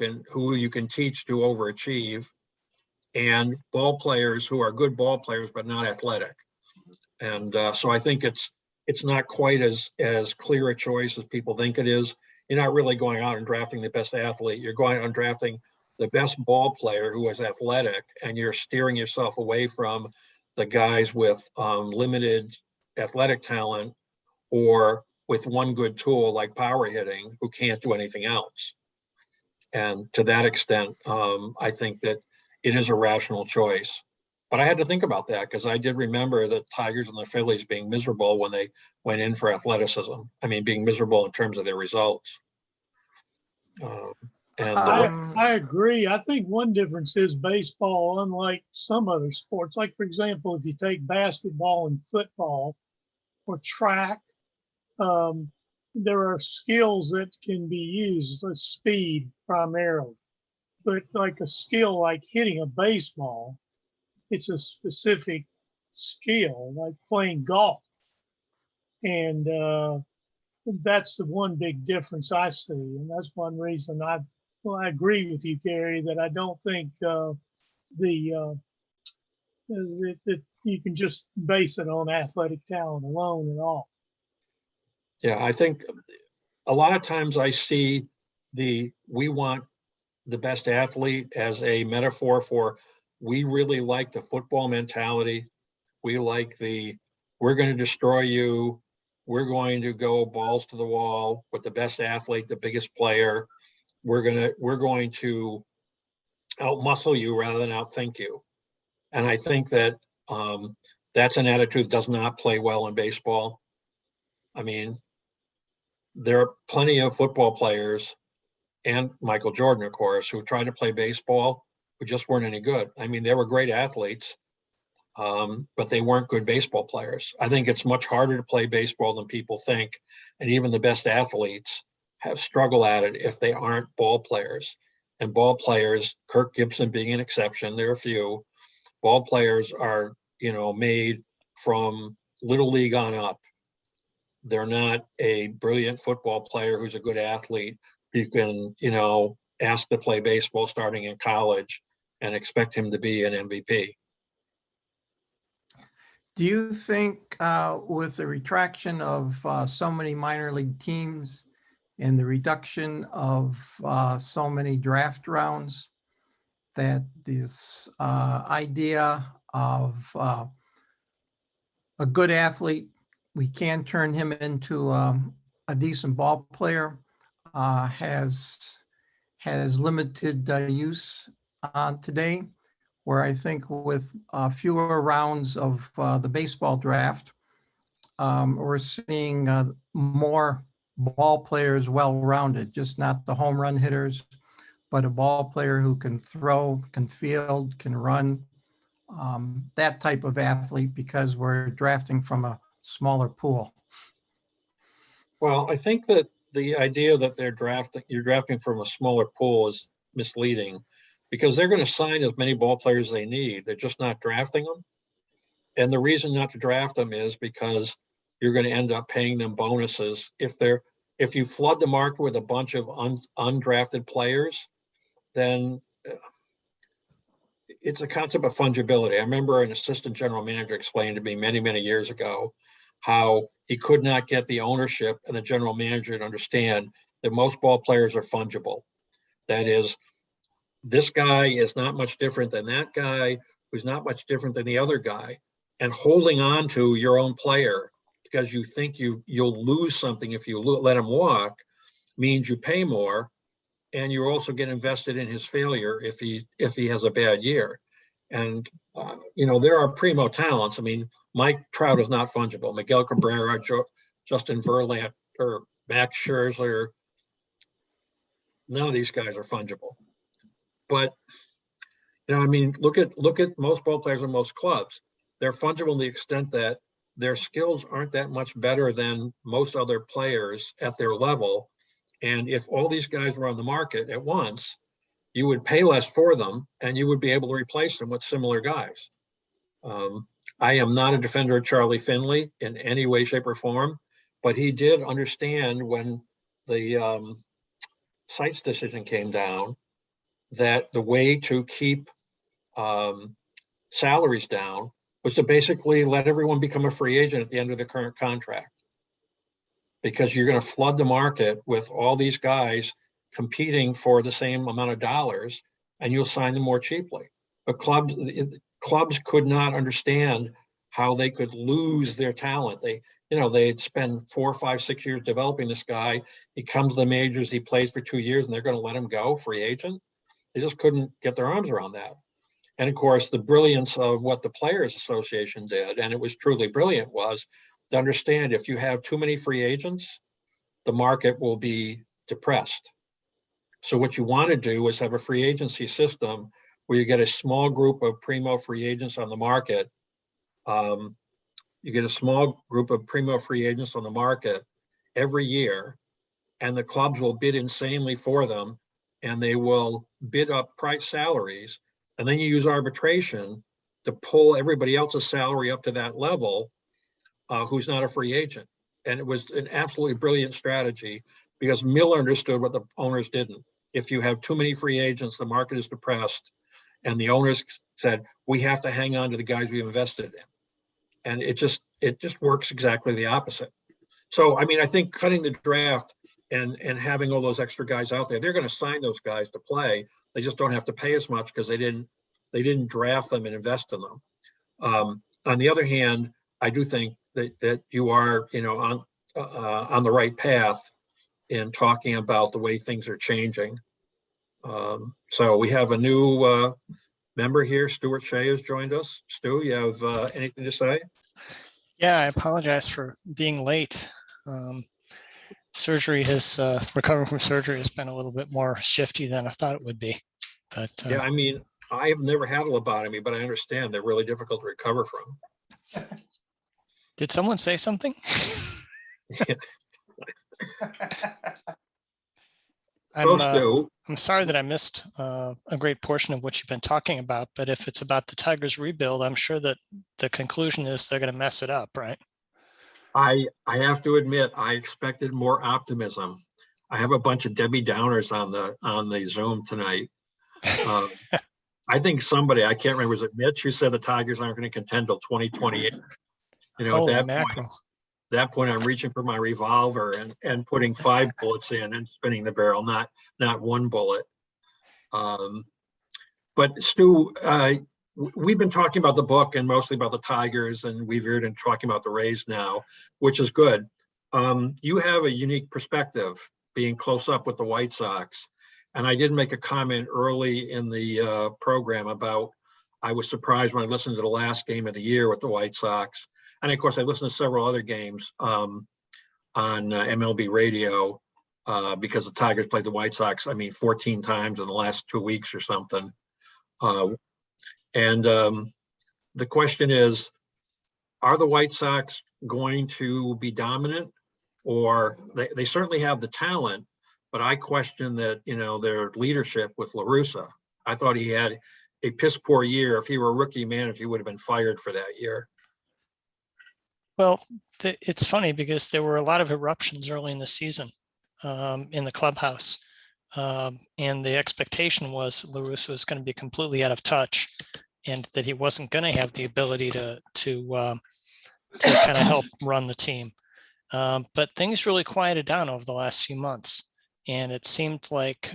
can teach to overachieve, and ball players who are good ball players but not athletic. And so I think it's not quite as clear a choice as people think it is. You're not really going out and drafting the best athlete. You're going out and drafting the best ball player who is athletic, and you're steering yourself away from the guys with limited athletic talent or with one good tool like power hitting who can't do anything else. And to that extent, I think that it is a rational choice. But I had to think about that because I did remember the Tigers and the Phillies being miserable when they went in for athleticism. I mean, being miserable in terms of their results. And I agree. I think one difference is baseball, unlike some other sports, like for example, if you take basketball and football or track, there are skills that can be used, so speed primarily. But like a skill like hitting a baseball, it's a specific skill, like playing golf. And that's the one big difference I see. And that's one reason I agree with you, Gary, that I don't think that you can just base it on athletic talent alone at all. yeah, I think a lot of times I see we want the best athlete as a metaphor for we really like the football mentality. We like we're going to destroy you. We're going to go balls to the wall with the best athlete, the biggest player. We're going to outmuscle you rather than outthink you. And I think that that's an attitude that does not play well in baseball. I mean, there are plenty of football players and Michael Jordan, of course, who tried to play baseball who just weren't any good. I mean, they were great athletes, but they weren't good baseball players. I think it's much harder to play baseball than people think. And even the best athletes have struggled at it if they aren't ball players. And ball players, Kirk Gibson being an exception, there are a few, ball players are, made from little league on up. They're not a brilliant football player who's a good athlete. You can, ask to play baseball starting in college and expect him to be an MVP. Do you think with the retraction of so many minor league teams and the reduction of so many draft rounds, that this idea of a good athlete, we can turn him into a decent ball player, has limited use today? Where I think with fewer rounds of the baseball draft, we're seeing more ball players well-rounded, just not the home run hitters, but a ball player who can throw, can field, can run, that type of athlete, because we're drafting from a smaller pool. Well, I think that the idea that you're drafting from a smaller pool is misleading, because they're going to sign as many ball players as they need. They're just not drafting them. And the reason not to draft them is because you're going to end up paying them bonuses. If you flood the market with a bunch of undrafted players, then it's a concept of fungibility. I remember an assistant general manager explained to me many, many years ago how he could not get the ownership and the general manager to understand that most ball players are fungible. That is, this guy is not much different than that guy, who's not much different than the other guy. And holding on to your own player because you think you'll lose something if you let him walk means you pay more, and you also get invested in his failure if he has a bad year. And there are primo talents. I mean, Mike Trout is not fungible. Miguel Cabrera, Justin Verlander, or Max Scherzer, none of these guys are fungible. But look at most ball players in most clubs. They're fungible to the extent that their skills aren't that much better than most other players at their level. And if all these guys were on the market at once, you would pay less for them and you would be able to replace them with similar guys. I am not a defender of Charlie Finley in any way, shape, or form, but he did understand when the Seitz decision came down that the way to keep salaries down was to basically let everyone become a free agent at the end of the current contract, because you're going to flood the market with all these guys competing for the same amount of dollars, and you'll sign them more cheaply. But clubs could not understand how they could lose their talent. They'd spend 4, 5, 6 years developing this guy. He comes to the majors, he plays for 2 years, and they're going to let him go free agent. They just couldn't get their arms around that. And of course, the brilliance of what the Players Association did, and it was truly brilliant, was to understand if you have too many free agents, the market will be depressed. So what you want to do is have a free agency system where you get a small group of primo free agents on the market. You get a small group of primo free agents on the market every year, and the clubs will bid insanely for them, and they will bid up price salaries. And then you use arbitration to pull everybody else's salary up to that level, who's not a free agent. And it was an absolutely brilliant strategy because Miller understood what the owners didn't. If you have too many free agents, the market is depressed. And the owners said, we have to hang on to the guys we invested in. And it just works exactly the opposite. So, I mean, I think cutting the draft and having all those extra guys out there, they're going to sign those guys to play. They just don't have to pay as much because they didn't draft them and invest in them. On the other hand, I do think that you are, on the right path in talking about the way things are changing. So we have a new member here. Stuart Shea has joined us. Stu, you have anything to say? Yeah, I apologize for being late. Surgery has recovering from surgery has been a little bit more shifty than I thought it would be. But Yeah, I mean, I have never had a lobotomy, but I understand they're really difficult to recover from. did someone say something? I'm sorry that I missed a great portion of what you've been talking about, but if it's about the Tigers rebuild, I'm sure that the conclusion is they're going to mess it up, right? I have to admit, I expected more optimism. I have a bunch of Debbie Downers on the Zoom tonight. I think somebody, I can't remember, was it Mitch who said the Tigers aren't going to contend till 2028? Holy at mackerel. that point, I'm reaching for my revolver and putting 5 bullets in and spinning the barrel, not one bullet. But Stu, we've been talking about the book and mostly about the Tigers, and we've veered into talking about the Rays now, which is good. You have a unique perspective being close up with the White Sox. And I did make a comment early in the program about, I was surprised when I listened to the last game of the year with the White Sox. And of course, I listened to several other games on MLB radio because the Tigers played the White Sox, 14 times in the last 2 weeks or something. And the question is, are the White Sox going to be dominant? Or they certainly have the talent, but I question that, their leadership with La Russa. I thought he had a piss poor year. If he were a rookie manager, he would have been fired for that year. Well, it's funny because there were a lot of eruptions early in the season in the clubhouse. And the expectation was La Russa was going to be completely out of touch and that he wasn't going to have the ability to kind of help run the team. But things really quieted down over the last few months. And it seemed like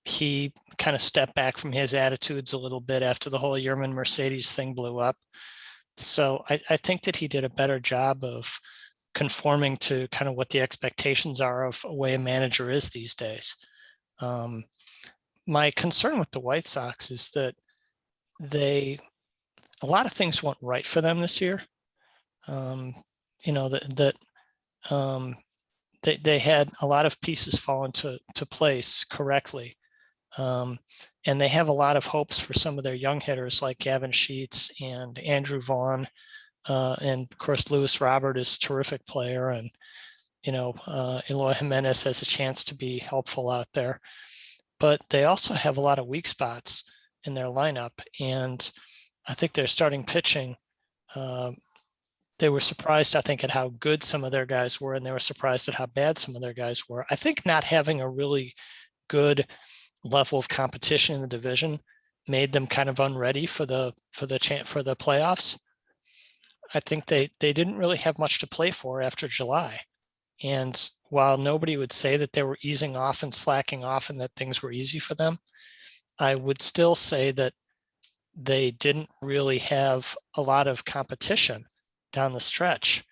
he kind of stepped back from his attitudes a little bit after the whole Yerman Mercedes thing blew up. So I think that he did a better job of conforming to kind of what the expectations are of a way a manager is these days. My concern with the White Sox is that a lot of things went right for them this year. They had a lot of pieces fall into place correctly. And they have a lot of hopes for some of their young hitters like Gavin Sheets and Andrew Vaughn. And of course, Luis Robert is a terrific player. And, Eloy Jimenez has a chance to be helpful out there. But they also have a lot of weak spots in their lineup. And I think their starting pitching, they were surprised, I think, at how good some of their guys were, and they were surprised at how bad some of their guys were. I think not having a really good level of competition in the division made them kind of unready for the playoffs. I think they didn't really have much to play for after July. And while nobody would say that they were easing off and slacking off and that things were easy for them, I would still say that they didn't really have a lot of competition down the stretch.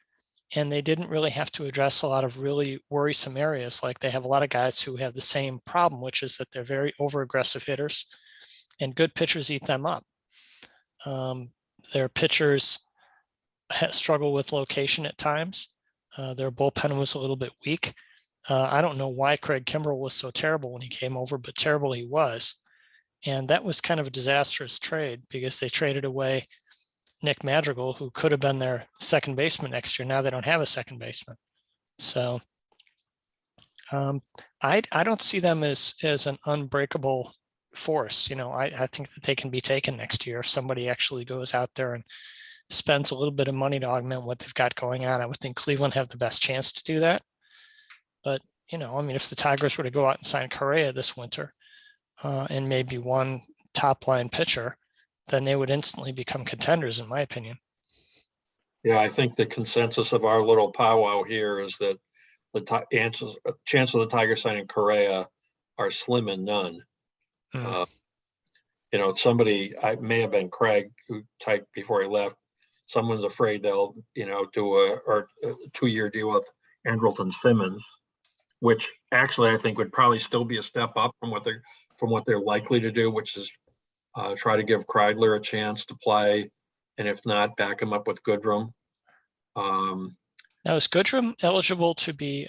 And they didn't really have to address a lot of really worrisome areas. Like they have a lot of guys who have the same problem, which is that they're very over-aggressive hitters and good pitchers eat them up. Their pitchers struggle with location at times. Their bullpen was a little bit weak. I don't know why Craig Kimbrell was so terrible when he came over, but terrible he was. And that was kind of a disastrous trade because they traded away Nick Madrigal, who could have been their second baseman next year. Now they don't have a second baseman. So I don't see them as an unbreakable force. I think that they can be taken next year if somebody actually goes out there and spends a little bit of money to augment what they've got going on. I would think Cleveland have the best chance to do that. But, if the Tigers were to go out and sign Correa this winter and maybe one top line pitcher, then they would instantly become contenders, in my opinion. Yeah, I think the consensus of our little powwow here is that the chance of the Tigers signing Correa are slim and none. Somebody, I may have been Craig, who typed before he left, someone's afraid they'll, do a 2-year deal with Andrelton Simmons, which actually I think would probably still be a step up from what they're likely to do, which is try to give Kreidler a chance to play, and if not, back him up with Goodrum. Now, is Goodrum eligible to be?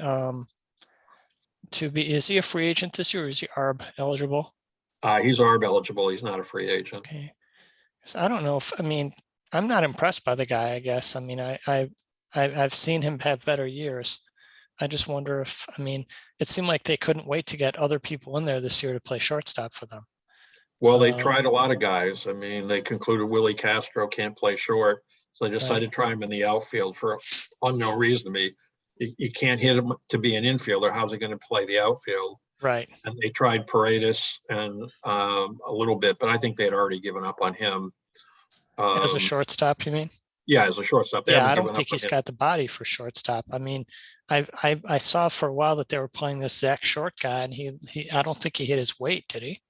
Is he a free agent this year, or is he ARB eligible? He's ARB eligible. He's not a free agent. Okay, so I don't know if I'm not impressed by the guy. I guess I've seen him have better years. I just wonder if it seemed like they couldn't wait to get other people in there this year to play shortstop for them. Well, they tried a lot of guys. They concluded Willie Castro can't play short, so they decided to try him in the outfield for unknown reason to me. You can't hit him to be an infielder. How's he going to play the outfield? Right. And they tried Paredes and a little bit, but I think they had already given up on him. As a shortstop, you mean? Yeah, as a shortstop. I don't think he's got the body for shortstop. I saw for a while that they were playing this Zach Short guy, and I don't think he hit his weight, did he?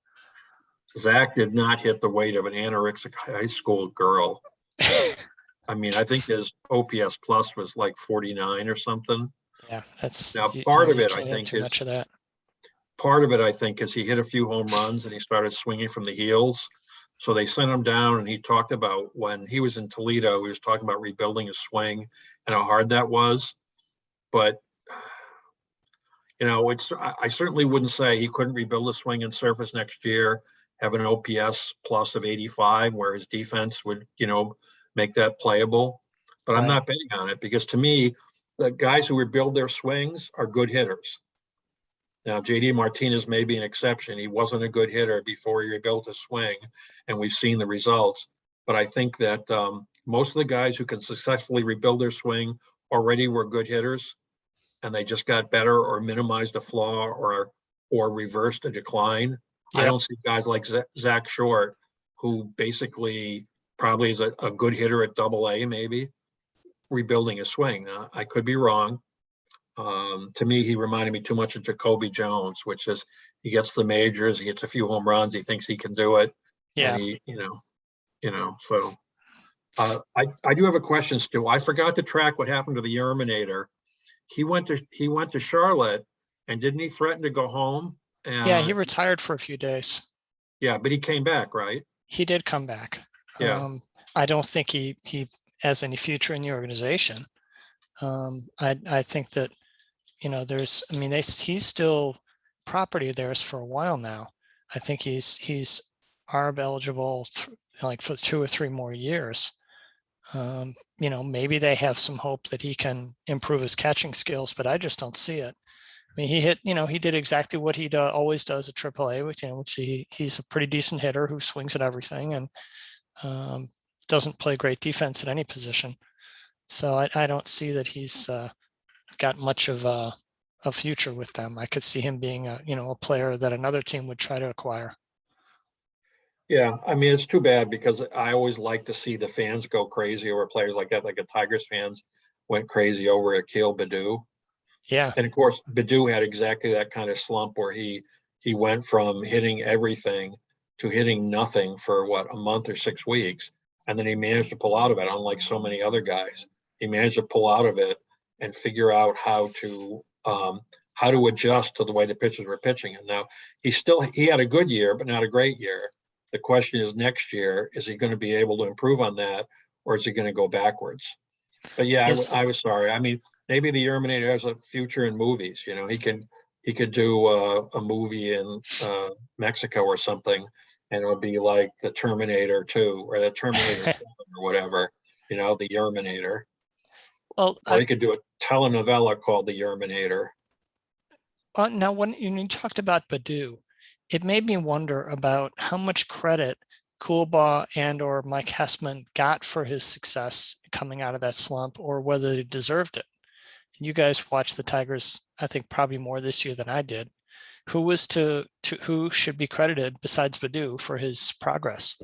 Zach did not hit the weight of an anorexic high school girl. I think his OPS plus was like 49 or something. Yeah, that's now part of it. I think is he hit a few home runs and he started swinging from the heels. So they sent him down, and he talked about when he was in Toledo, he was talking about rebuilding his swing and how hard that was. But I certainly wouldn't say he couldn't rebuild his swing and surface next year, have an OPS plus of 85, where his defense would, make that playable. But I'm not betting on it, because to me, the guys who rebuild their swings are good hitters. Now, JD Martinez may be an exception. He wasn't a good hitter before he rebuilt his swing, and we've seen the results. But I think that most of the guys who can successfully rebuild their swing already were good hitters, and they just got better or minimized a flaw or reversed a decline. Yep. I don't see guys like Zach Short, who basically probably is a good hitter at AA, maybe, rebuilding his swing. Now, I could be wrong. To me, he reminded me too much of Jacoby Jones, which is he gets the majors, he hits a few home runs, he thinks he can do it. Yeah. And so I do have a question, Stu. I forgot to track what happened to the Yerminator. He went to Charlotte, and didn't he threaten to go home? Yeah, he retired for a few days. Yeah, but he came back, right? He did come back. Yeah. I don't think he has any future in the organization. I think that, he's still property of theirs for a while now. I think he's ARB eligible for 2 or 3 more years. Maybe they have some hope that he can improve his catching skills, but I just don't see it. He did exactly what he always does at AAA, which he's a pretty decent hitter who swings at everything and doesn't play great defense at any position. So I don't see that he's got much of a future with them. I could see him being a player that another team would try to acquire. Yeah, it's too bad, because I always like to see the fans go crazy over players like that, like the Tigers fans went crazy over Akil Baddoo. Yeah. And of course, Baddoo had exactly that kind of slump where he went from hitting everything to hitting nothing for a month or 6 weeks. And then he managed to pull out of it, unlike so many other guys. He managed to pull out of it and figure out how to adjust to the way the pitchers were pitching. And now he had a good year, but not a great year. The question is next year, is he going to be able to improve on that, or is he going to go backwards? But yeah, I was sorry. I mean, maybe the Terminator has a future in movies. You know, he could do a movie in Mexico or something, and it would be like the Terminator 2 or the Terminator 7 or whatever. You know, the Terminator. Well, Or he could do a telenovela called the Terminator. now when you talked about Badu, it made me wonder about how much credit Coolbaugh and or Mike Hessman got for his success coming out of that slump, or whether they deserved it. And you guys watched the Tigers, I think, probably more this year than I did. Who should be credited besides Badu for his progress?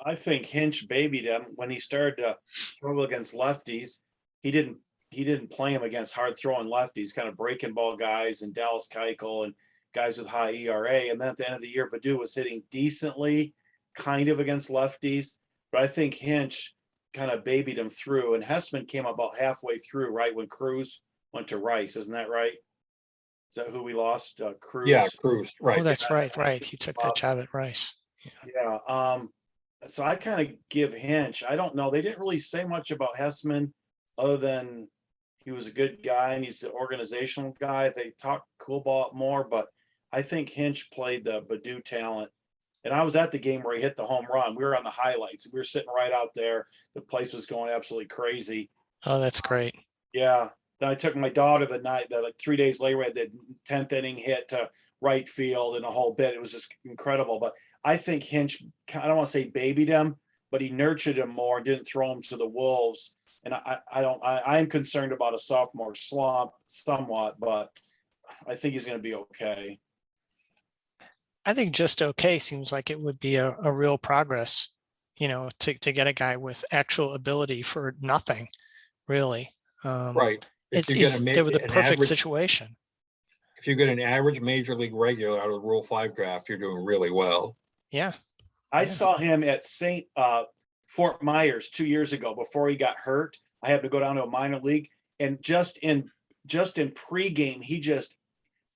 I think Hinch babied him when he started to struggle against lefties. He didn't play him against hard throwing lefties, kind of breaking ball guys and Dallas Keuchel and guys with high ERA. And then at the end of the year, Badu was hitting decently, kind of against lefties. But I think Hinch kind of babied him through. And Hessman came about halfway through, right, when Cruz went to Rice. Isn't that right? Is that who we lost? Cruz? Yeah, Cruz, right. Oh, that's right. He took that job at Rice. Yeah. So I kind of give Hinch. I don't know. They didn't really say much about Hessman other than he was a good guy and he's the organizational guy. They talked Coolbaugh more, but I think Hinch played the Badu talent. And I was at the game where he hit the home run. We were on the highlights. We were sitting right out there. The place was going absolutely crazy. Oh, that's great. Yeah. Then I took my daughter like 3 days later, we had the 10th inning hit to right field and a whole bit. It was just incredible. But I think Hinch, I don't want to say babied him, but he nurtured him more, didn't throw him to the wolves. And I am concerned about a sophomore slump somewhat, but I think he's going to be okay. I think just okay seems like it would be a real progress, to get a guy with actual ability for nothing, really. Right. They were the perfect situation. If you get an average major league regular out of the Rule 5 draft, you're doing really well. Yeah. I saw him at Fort Myers 2 years ago before he got hurt. I had to go down to a minor league, and just in pregame, he just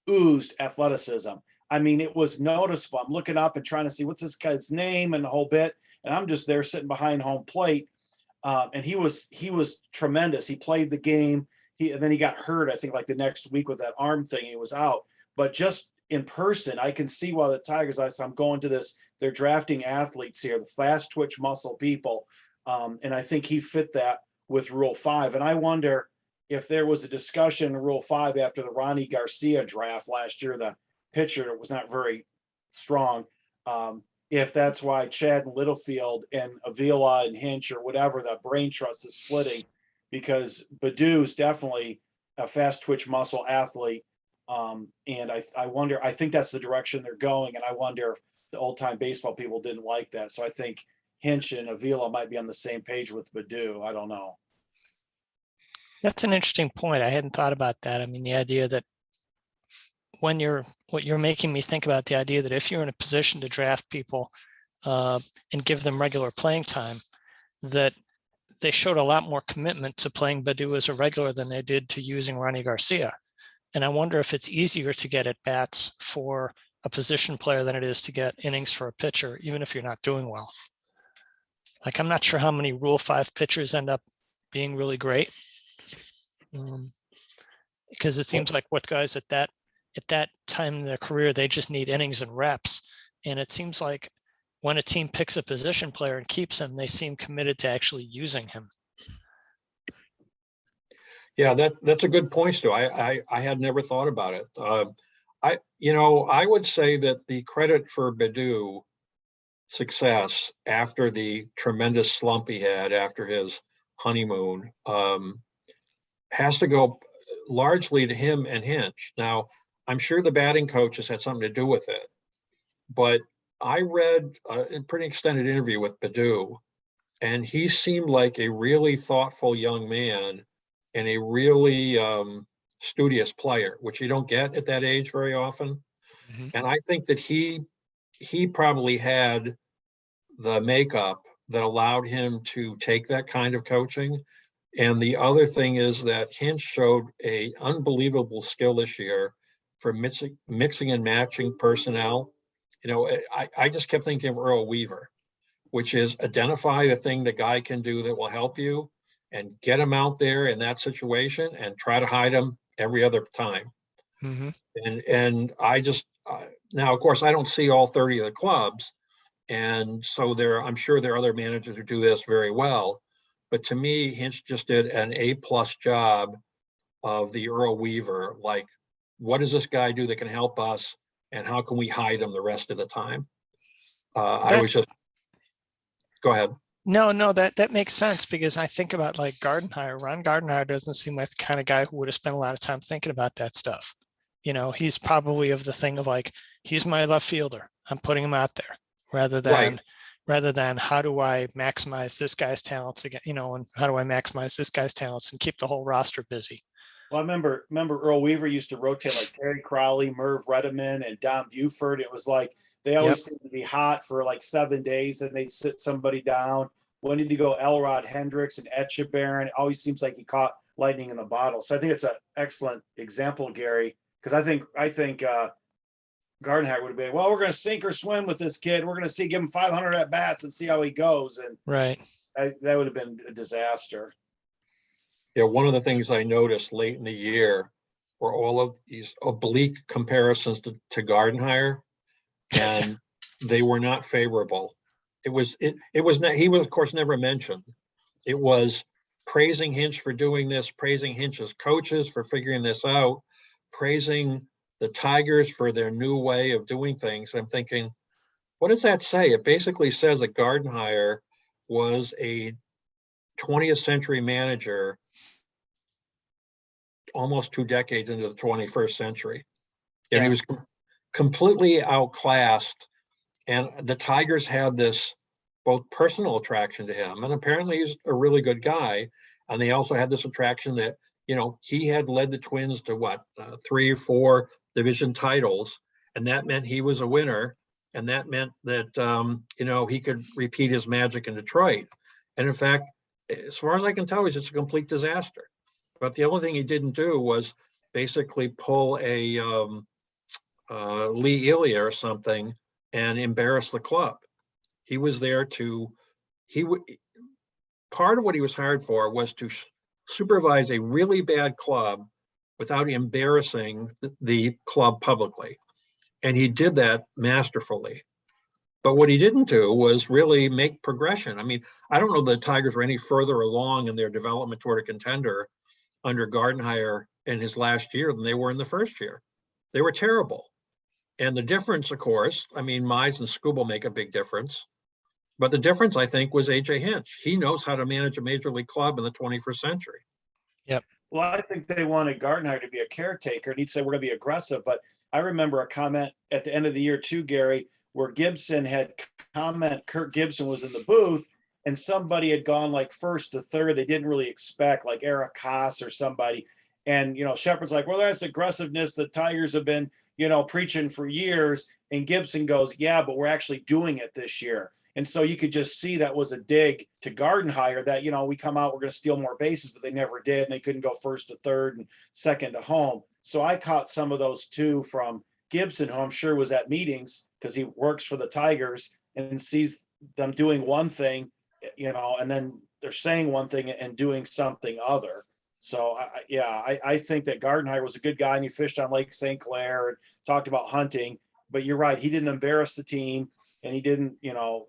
oozed athleticism. I mean, it was noticeable. I'm looking up and trying to see what's this guy's name and the whole bit, and I'm just there sitting behind home plate. And he was tremendous. He played the game. And then he got hurt, I think, like the next week with that arm thing. He was out. But just in person, I can see why the Tigers, I'm going to this, they're drafting athletes here, the fast twitch muscle people. And I think he fit that with Rule 5. And I wonder if there was a discussion in Rule 5 after the Ronnie Garcia draft last year, the pitcher was not very strong. If that's why Chad and Littlefield and Avila and Hinch or whatever, the brain trust is splitting, because Badu's definitely a fast twitch muscle athlete. And I wonder, I think that's the direction they're going. And I wonder if the old time baseball people didn't like that. So I think Hinch and Avila might be on the same page with Badu. I don't know. That's an interesting point. I hadn't thought about that. I mean, the idea that what you're making me think about, the idea that if you're in a position to draft people and give them regular playing time, that they showed a lot more commitment to playing Badu as a regular than they did to using Ronnie Garcia. And I wonder if it's easier to get at bats for a position player than it is to get innings for a pitcher, even if you're not doing well. Like, I'm not sure how many Rule 5 pitchers end up being really great. Because it seems like what guys at that time in their career, they just need innings and reps. And it seems like when a team picks a position player and keeps him, they seem committed to actually using him. Yeah, that's a good point, Stu. I had never thought about it. I would say that the credit for Badu success after the tremendous slump he had after his honeymoon has to go largely to him and Hinch. Now, I'm sure the batting coaches had something to do with it, but I read a pretty extended interview with Badu, and he seemed like a really thoughtful young man and a really studious player, which you don't get at that age very often. Mm-hmm. And I think that he probably had the makeup that allowed him to take that kind of coaching. And the other thing is that Hinch showed a unbelievable skill this year for mixing and matching personnel. I just kept thinking of Earl Weaver, which is identify the thing the guy can do that will help you and get him out there in that situation and try to hide him every other time. Mhm. And I just, now, of course, I don't see all 30 of the clubs. And so I'm sure there are other managers who do this very well. But to me, Hinch just did an A+ job of the Earl Weaver. Like, what does this guy do that can help us? And how can we hide him the rest of the time? I was just, go ahead. No, that makes sense because I think about like Gardenhire. Ron Gardenhire doesn't seem like the kind of guy who would have spent a lot of time thinking about that stuff. He's probably of the thing of like, he's my left fielder. I'm putting him out there rather than how do I maximize this guy's talents again, and how do I maximize this guy's talents and keep the whole roster busy. Well, I remember Earl Weaver used to rotate like Terry Crowley, Merv Redeman, and Don Buford. It was like they always seemed to be hot for like 7 days, and they'd sit somebody down. When did he go? Elrod Hendricks and Etchebarren. It always seems like he caught lightning in the bottle. So I think it's an excellent example, Gary, because I think Gardenhire would be, well, we're going to sink or swim with this kid. We're going to give him 500 at bats and see how he goes. And right, that would have been a disaster. Yeah, one of the things I noticed late in the year were all of these oblique comparisons to Gardenhire, and they were not favorable. He was of course never mentioned. It was praising Hinch for doing this, praising Hinch's coaches for figuring this out, praising the Tigers for their new way of doing things. I'm thinking, what does that say? It basically says that Gardenhire was a 20th century manager almost 2 decades into the 21st century. And he was completely outclassed. And the Tigers had this both personal attraction to him, and apparently he's a really good guy. And they also had this attraction that, he had led the Twins to 3 or 4 division titles. And that meant he was a winner. And that meant that, he could repeat his magic in Detroit. And in fact, as far as I can tell, he's just a complete disaster. But the only thing he didn't do was basically pull a Lee Elia or something and embarrass the club. He was there part of what he was hired for was to supervise a really bad club without embarrassing the club publicly. And he did that masterfully. But what he didn't do was really make progression. I mean, I don't know the Tigers were any further along in their development toward a contender under Gardenhire in his last year than they were in the first year. They were terrible. And the difference, of course, I mean, Mize and Skubal make a big difference. But the difference, I think, was A.J. Hinch. He knows how to manage a major league club in the 21st century. Yep. Well, I think they wanted Gardenhire to be a caretaker, and he'd say, we're going to be aggressive. But I remember a comment at the end of the year too, Gary, where Gibson had Kirk Gibson was in the booth, and somebody had gone like first to third. They didn't really expect, like Eric Haas or somebody. And, Shepard's like, well, that's aggressiveness the Tigers have been, preaching for years. And Gibson goes, yeah, but we're actually doing it this year. And so you could just see that was a dig to Gardenhire that, we come out, we're going to steal more bases, but they never did. And they couldn't go first to third and second to home. So I caught some of those too from Gibson, who I'm sure was at meetings because he works for the Tigers and sees them doing one thing, and then they're saying one thing and doing something other. So I think that Gardenhire was a good guy, and he fished on Lake St. Clair and talked about hunting. But you're right, he didn't embarrass the team, and he didn't,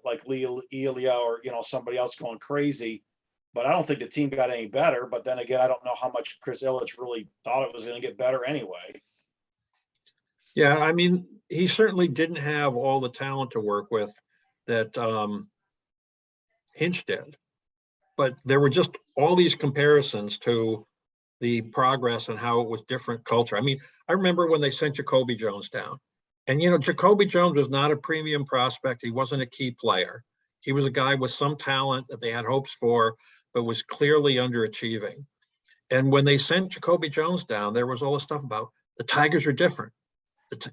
like Lee Elia or somebody else going crazy. But I don't think the team got any better. But then again, I don't know how much Chris Ilitch really thought it was going to get better anyway. Yeah, I mean, he certainly didn't have all the talent to work with that Hinch did. But there were just all these comparisons to the progress and how it was different culture. I mean, I remember when they sent Jacoby Jones down. And, Jacoby Jones was not a premium prospect. He wasn't a key player. He was a guy with some talent that they had hopes for, but was clearly underachieving. And when they sent Jacoby Jones down, there was all this stuff about the Tigers are different.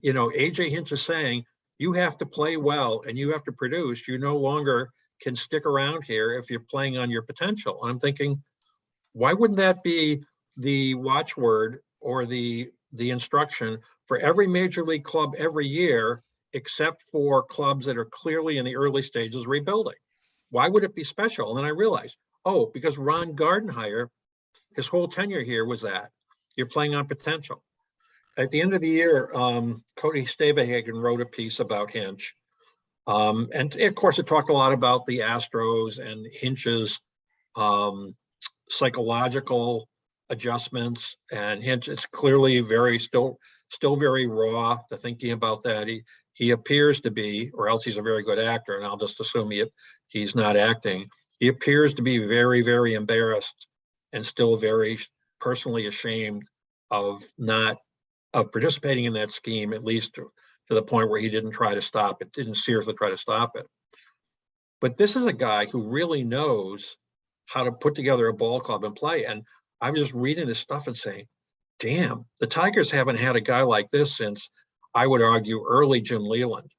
A.J. Hinch is saying, you have to play well and you have to produce. You no longer can stick around here if you're playing on your potential. I'm thinking, why wouldn't that be the watchword or the instruction for every major league club every year except for clubs that are clearly in the early stages rebuilding. Why would it be special? And then I realized, oh, because Ron Gardenhire, his whole tenure here was that you're playing on potential. At the end of the year, Cody Stabehagen wrote a piece about Hinch. And of course, it talked a lot about the Astros and Hinch's psychological adjustments. And Hinch is clearly still very raw, the thinking about that. He appears to be, or else he's a very good actor, and I'll just assume he's not acting. He appears to be very, very embarrassed and still very personally ashamed of participating in that scheme, at least to the point where he didn't try to stop it, didn't seriously try to stop it. But this is a guy who really knows how to put together a ball club and play. And I was just reading this stuff and saying, damn, the Tigers haven't had a guy like this since, I would argue, early Jim Leland.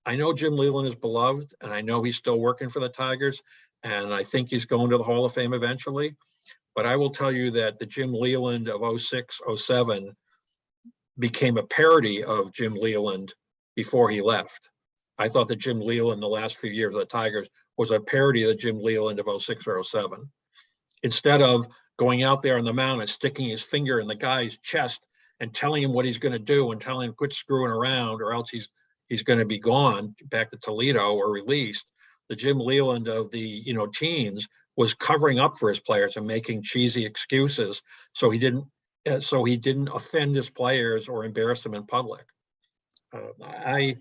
I know Jim Leland is beloved, and I know he's still working for the Tigers, and I think he's going to the Hall of Fame eventually. But I will tell you that the Jim Leland of 06, 07 became a parody of Jim Leland before he left. I thought that Jim Leland, the last few years of the Tigers, was a parody of the Jim Leland of 06 or 07. Instead of going out there on the mound and sticking his finger in the guy's chest and telling him what he's going to do and telling him quit screwing around or else he's going to be gone back to Toledo or released, the Jim Leland of the teens was covering up for his players and making cheesy excuses so he didn't offend his players or embarrass them in public. I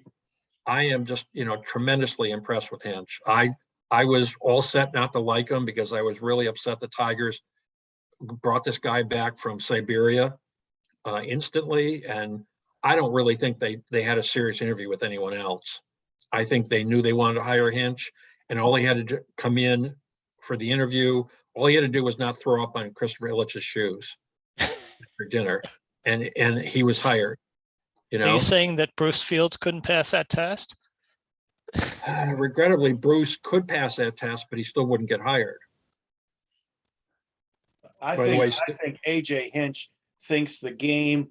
am just tremendously impressed with Hinch. I was all set not to like him because I was really upset the Tigers brought this guy back from Siberia instantly, and I don't really think they had a serious interview with anyone else. I think they knew they wanted to hire Hinch, and all he had to come in for the interview, all he had to do was not throw up on Christopher Ilitch's shoes for dinner, and he was hired. Are you saying that Bruce Fields couldn't pass that test? Regrettably, Bruce could pass that test, but he still wouldn't get hired. I think AJ Hinch thinks the game,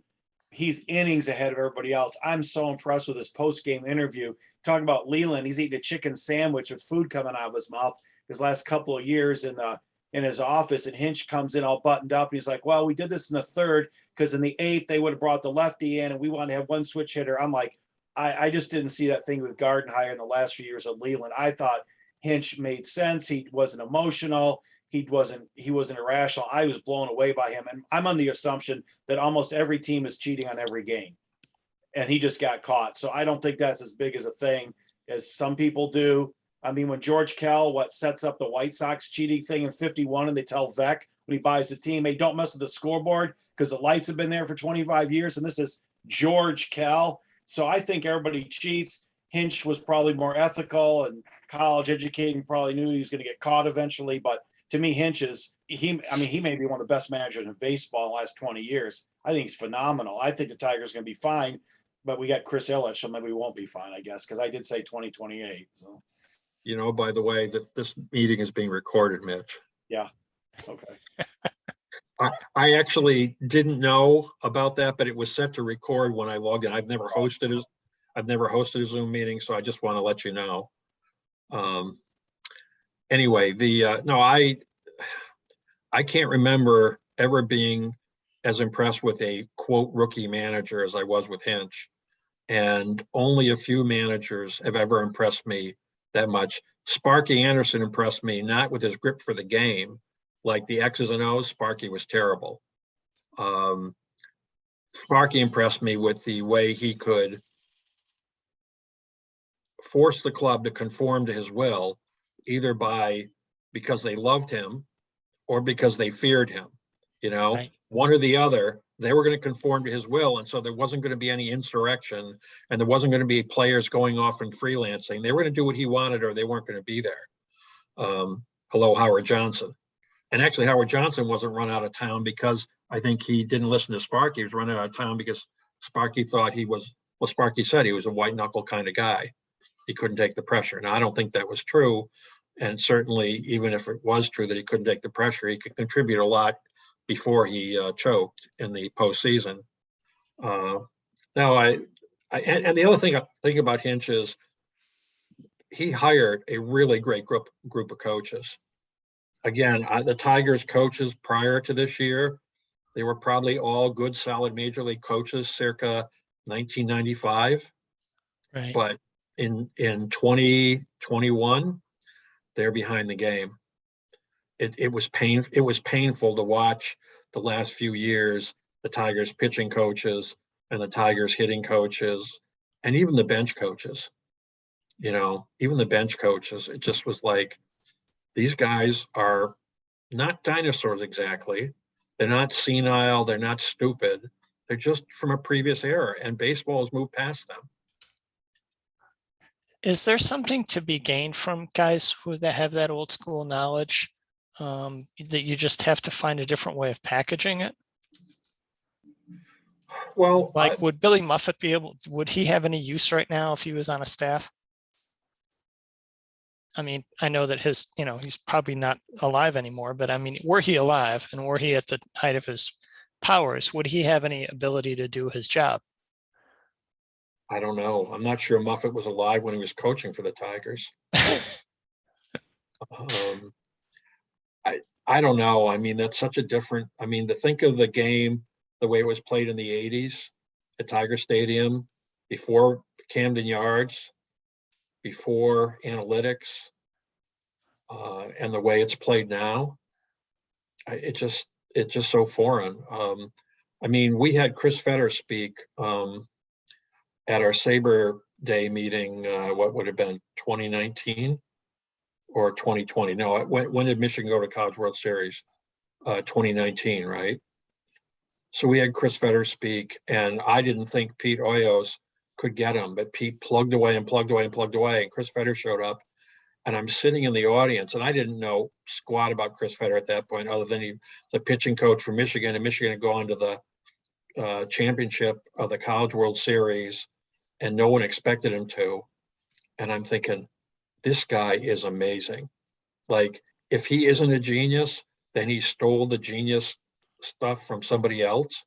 he's innings ahead of everybody else. I'm so impressed with his post-game interview. Talking about Leland, he's eating a chicken sandwich with food coming out of his mouth his last couple of years in his office, and Hinch comes in all buttoned up. And he's like, well, we did this in the third because in the eighth, they would have brought the lefty in and we wanted to have one switch hitter. I'm like, I just didn't see that thing with Gardenhire in the last few years of Leland. I thought Hinch made sense. He wasn't emotional. He wasn't irrational. I was blown away by him. And I'm on the assumption that almost every team is cheating on every game. And he just got caught. So I don't think that's as big as a thing as some people do. I mean, when George Kell, sets up the White Sox cheating thing in 51, and they tell Vec when he buys the team, hey, don't mess with the scoreboard because the lights have been there for 25 years. And this is George Kell. So I think everybody cheats. Hinch was probably more ethical and college educated, probably knew he was going to get caught eventually. But to me, Hinch he may be one of the best managers in baseball in the last 20 years. I think he's phenomenal. I think the Tigers are going to be fine, but we got Chris Ilitch, so maybe we won't be fine, I guess, because I did say 2028. So. By the way, that this meeting is being recorded, Mitch. Yeah. Okay. I actually didn't know about that, but it was set to record when I logged in. I've never hosted a Zoom meeting, so I just want to let you know. Anyway, I can't remember ever being as impressed with a quote rookie manager as I was with Hinch, and only a few managers have ever impressed me that much. Sparky Anderson impressed me not with his grip for the game, like the X's and O's. Sparky was terrible. Sparky impressed me with the way he could force the club to conform to his will, either because they loved him or because they feared him. Right. One or the other. They were going to conform to his will, and so there wasn't going to be any insurrection, and there wasn't going to be players going off and freelancing. They were going to do what he wanted, or they weren't going to be there. Hello, Howard Johnson. And actually, Howard Johnson wasn't run out of town because I think he didn't listen to Sparky. He was run out of town because Sparky thought Sparky said he was a white knuckle kind of guy. He couldn't take the pressure. Now, I don't think that was true. And certainly, even if it was true that he couldn't take the pressure, he could contribute a lot before he choked in the postseason. Now, And the other thing I think about Hinch is he hired a really great group of coaches. Again, the Tigers coaches prior to this year, they were probably all good, solid major league coaches circa 1995. Right. But in 2021, they're behind the game. It was painful to watch the last few years, the Tigers pitching coaches and the Tigers hitting coaches, and even the bench coaches. Even the bench coaches, it just was like, these guys are not dinosaurs exactly. They're not senile. They're not stupid. They're just from a previous era, and baseball has moved past them. Is there something to be gained from guys that have that old school knowledge, that you just have to find a different way of packaging it? Well, Like, would Billy Muffet would he have any use right now if he was on a staff? I mean, I know that he's probably not alive anymore, but I mean, were he alive and were he at the height of his powers, would he have any ability to do his job? I don't know. I'm not sure Muffet was alive when he was coaching for the Tigers. I don't know. I mean, that's such a different. I mean, to think of the game the way it was played in the 80s at Tiger Stadium, before Camden Yards, before analytics, and the way it's played now, it's just so foreign. I mean, we had Chris Fetter speak at our SABR Day meeting. What would have been 2019 or 2020? No, when did Michigan go to College World Series? 2019, right? So we had Chris Fetter speak, and I didn't think Pete Hoyos could get him, but Pete plugged away and plugged away and plugged away, and Chris Fetter showed up, and I'm sitting in the audience, and I didn't know squat about Chris Fetter at that point, other than he was the pitching coach for Michigan, and Michigan had gone to the championship of the College World Series, and no one expected him to. And I'm thinking, this guy is amazing. Like, if he isn't a genius, then he stole the genius stuff from somebody else,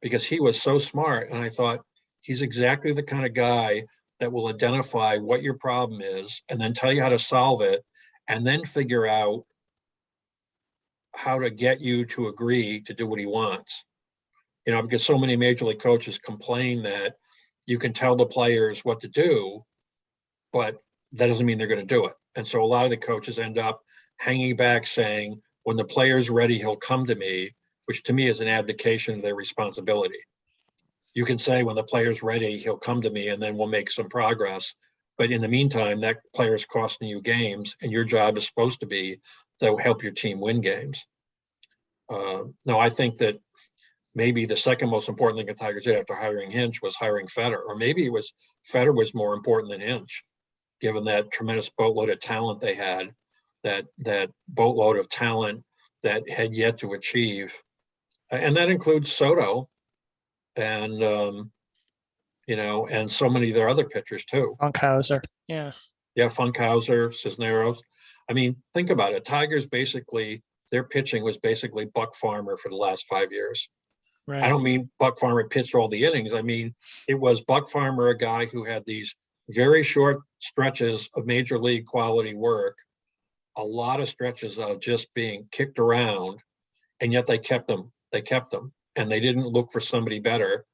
because he was so smart. And I thought, he's exactly the kind of guy that will identify what your problem is and then tell you how to solve it, and then figure out how to get you to agree to do what he wants. Because so many major league coaches complain that you can tell the players what to do, but that doesn't mean they're going to do it. And so a lot of the coaches end up hanging back saying, when the player's ready, he'll come to me, which to me is an abdication of their responsibility. You can say, when the player's ready, he'll come to me, and then we'll make some progress. But in the meantime, that player's costing you games, and your job is supposed to be to help your team win games. No, I think that maybe the second most important thing the Tigers did after hiring Hinch was hiring Fetter, or maybe it was Fetter was more important than Hinch, given that tremendous boatload of talent they had, that boatload of talent that had yet to achieve. And that includes Soto and, and so many of their other pitchers too. Funkhauser. Yeah. Yeah, Funkhauser, Cisneros. I mean, think about it. Tigers basically, their pitching was basically Buck Farmer for the last 5 years. Right. I don't mean Buck Farmer pitched all the innings. I mean, it was Buck Farmer, a guy who had these very short stretches of major league quality work, a lot of stretches of just being kicked around, and yet they kept them. They kept them, and they didn't look for somebody better.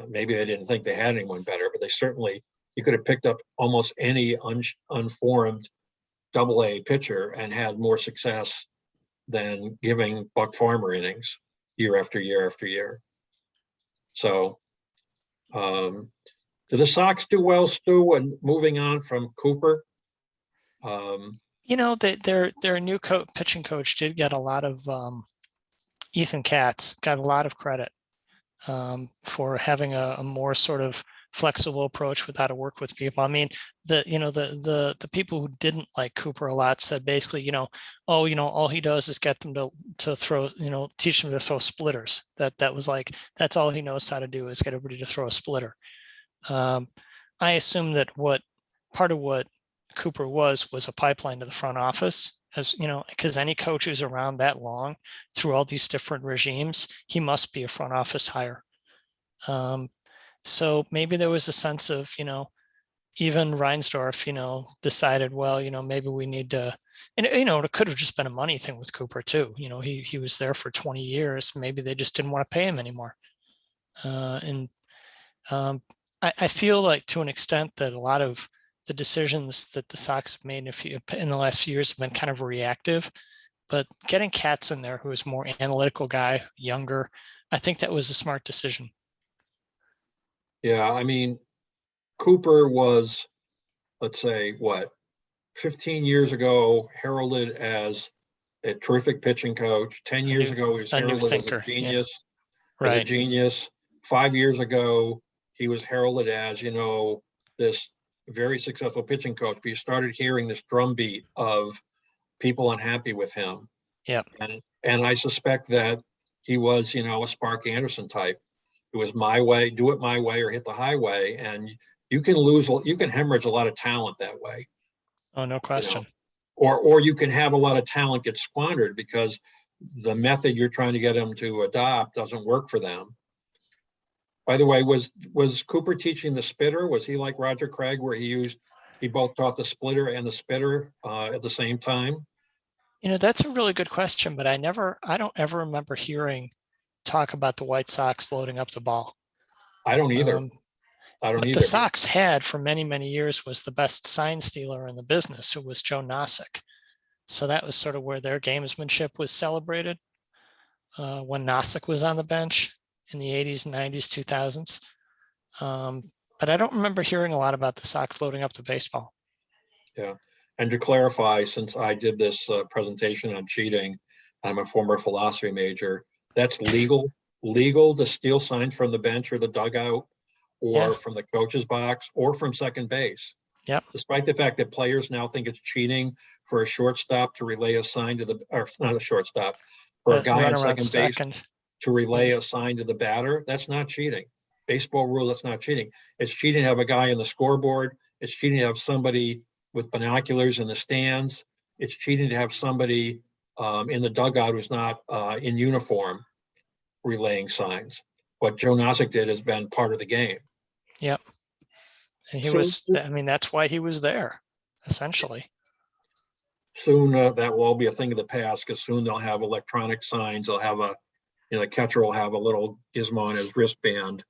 Maybe they didn't think they had anyone better, but they certainly, you could have picked up almost any unformed AA pitcher and had more success than giving Buck Farmer innings year after year after year. So, do the Sox do well, Stu, and moving on from Cooper? Their new pitching coach did get a lot of, Ethan Katz got a lot of credit for having a more sort of flexible approach with how to work with people. I mean, the people who didn't like Cooper a lot said basically, all he does is get them to throw, teach them to throw splitters. That was like, that's all he knows how to do, is get everybody to throw a splitter. I assume that part of what Cooper was a pipeline to the front office, as because any coach who's around that long through all these different regimes, he must be a front office hire. So maybe there was a sense of, even Reinsdorf, decided, well, maybe we need to, and it could have just been a money thing with Cooper too. He was there for 20 years. Maybe they just didn't want to pay him anymore. And I feel like to an extent that a lot of the decisions that the Sox have made in the last few years have been kind of reactive, but getting Katz in there, who is more analytical guy, younger, I think that was a smart decision. Yeah, I mean, Cooper was, let's say, 15 years ago, heralded as a terrific pitching coach. 10 years ago, he was a new heralded as a thinker, yeah. genius. Right. As a genius. 5 years ago, he was heralded as, this very successful pitching coach. But you started hearing this drumbeat of people unhappy with him. Yeah. And I suspect that he was, a Spark Anderson type. It was my way, do it my way or hit the highway. And you can hemorrhage a lot of talent that way. Oh, no question. Or you can have a lot of talent get squandered because the method you're trying to get them to adopt doesn't work for them. By the way, was Cooper teaching the spitter? Was he like Roger Craig, where he both taught the splitter and the spitter at the same time? That's a really good question, but I don't ever remember hearing talk about the White Sox loading up the ball. I don't either. The Sox had for many, many years was the best sign stealer in the business, who was Joe Nosek. So that was sort of where their gamesmanship was celebrated when Nosek was on the bench in the 80s, 90s, 2000s. But I don't remember hearing a lot about the Sox loading up the baseball. Yeah. And to clarify, since I did this presentation on cheating, I'm a former philosophy major, that's legal to steal signs from the bench or the dugout or from the coach's box or from second base. Yep. Despite the fact that players now think it's cheating for a shortstop to relay a sign to or not a shortstop, for a guy on second base to relay a sign to the batter, that's not cheating. Baseball rule, that's not cheating. It's cheating to have a guy on the scoreboard. It's cheating to have somebody with binoculars in the stands. It's cheating to have somebody in the dugout who's not in uniform relaying signs. What Joe Nosek did has been part of the game. Yep. And that's why he was there, essentially. Soon that will all be a thing of the past, because soon they'll have electronic signs. They'll have the catcher will have a little gizmo on his wristband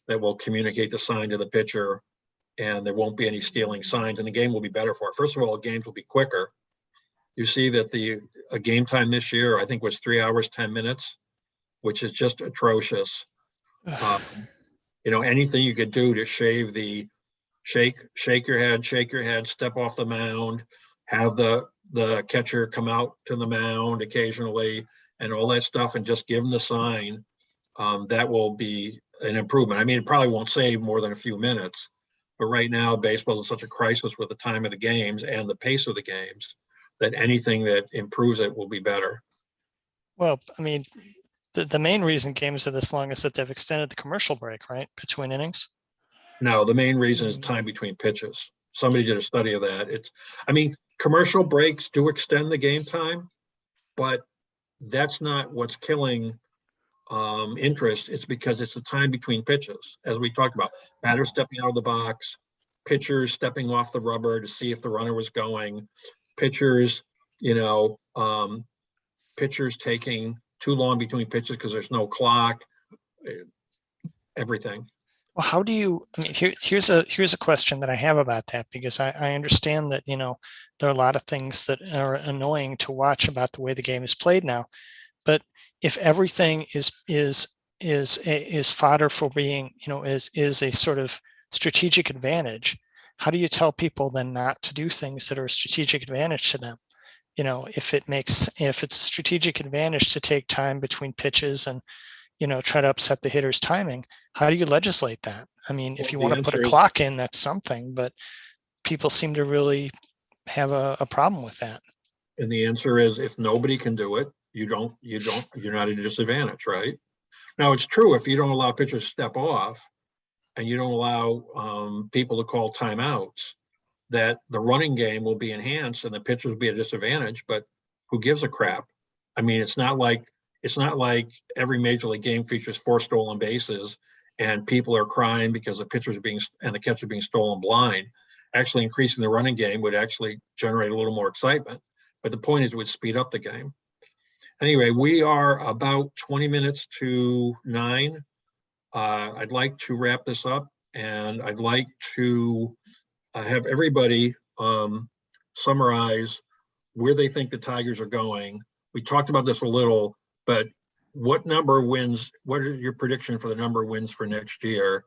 that will communicate the sign to the pitcher, and there won't be any stealing signs, and the game will be better for it. First of all, games will be quicker. You see that a game time this year, I think, was 3 hours, 10 minutes, which is just atrocious. Anything you could do to shave shake your head, step off the mound, have the catcher come out to the mound occasionally and all that stuff, and just give them the sign, that will be an improvement. I mean, it probably won't save more than a few minutes, but right now baseball is such a crisis with the time of the games and the pace of the games that anything that improves it will be better. Well, I mean, the main reason games are this long is that they've extended the commercial break, right, between innings. No, the main reason is time between pitches. Somebody did a study of that. Commercial breaks do extend the game time, but that's not what's killing interest. It's because it's the time between pitches, as we talked about. Batters stepping out of the box, pitchers stepping off the rubber to see if the runner was going, pitchers taking too long between pitches because there's no clock, everything. Well, how do you, here's a question that I have about that, because I understand that, there are a lot of things that are annoying to watch about the way the game is played now. But if everything is fodder for being, is a sort of strategic advantage, how do you tell people then not to do things that are a strategic advantage to them? If it's a strategic advantage to take time between pitches and, try to upset the hitter's timing, how do you legislate that? I mean, if you want to put a clock in, that's something, but people seem to really have a problem with that. And the answer is, if nobody can do it, you're not at a disadvantage, right? Now, it's true, if you don't allow pitchers to step off and you don't allow people to call timeouts, that the running game will be enhanced and the pitchers will be at a disadvantage, but who gives a crap? I mean, it's not like every major league game features 4 stolen bases and people are crying because the pitchers are and the catcher being stolen blind, actually increasing the running game would actually generate a little more excitement. But the point is it would speed up the game. Anyway, we are about 20 minutes to 9. I'd like to wrap this up, and I'd like to have everybody summarize where they think the Tigers are going. We talked about this a little, but what number wins? What is your prediction for the number of wins for next year?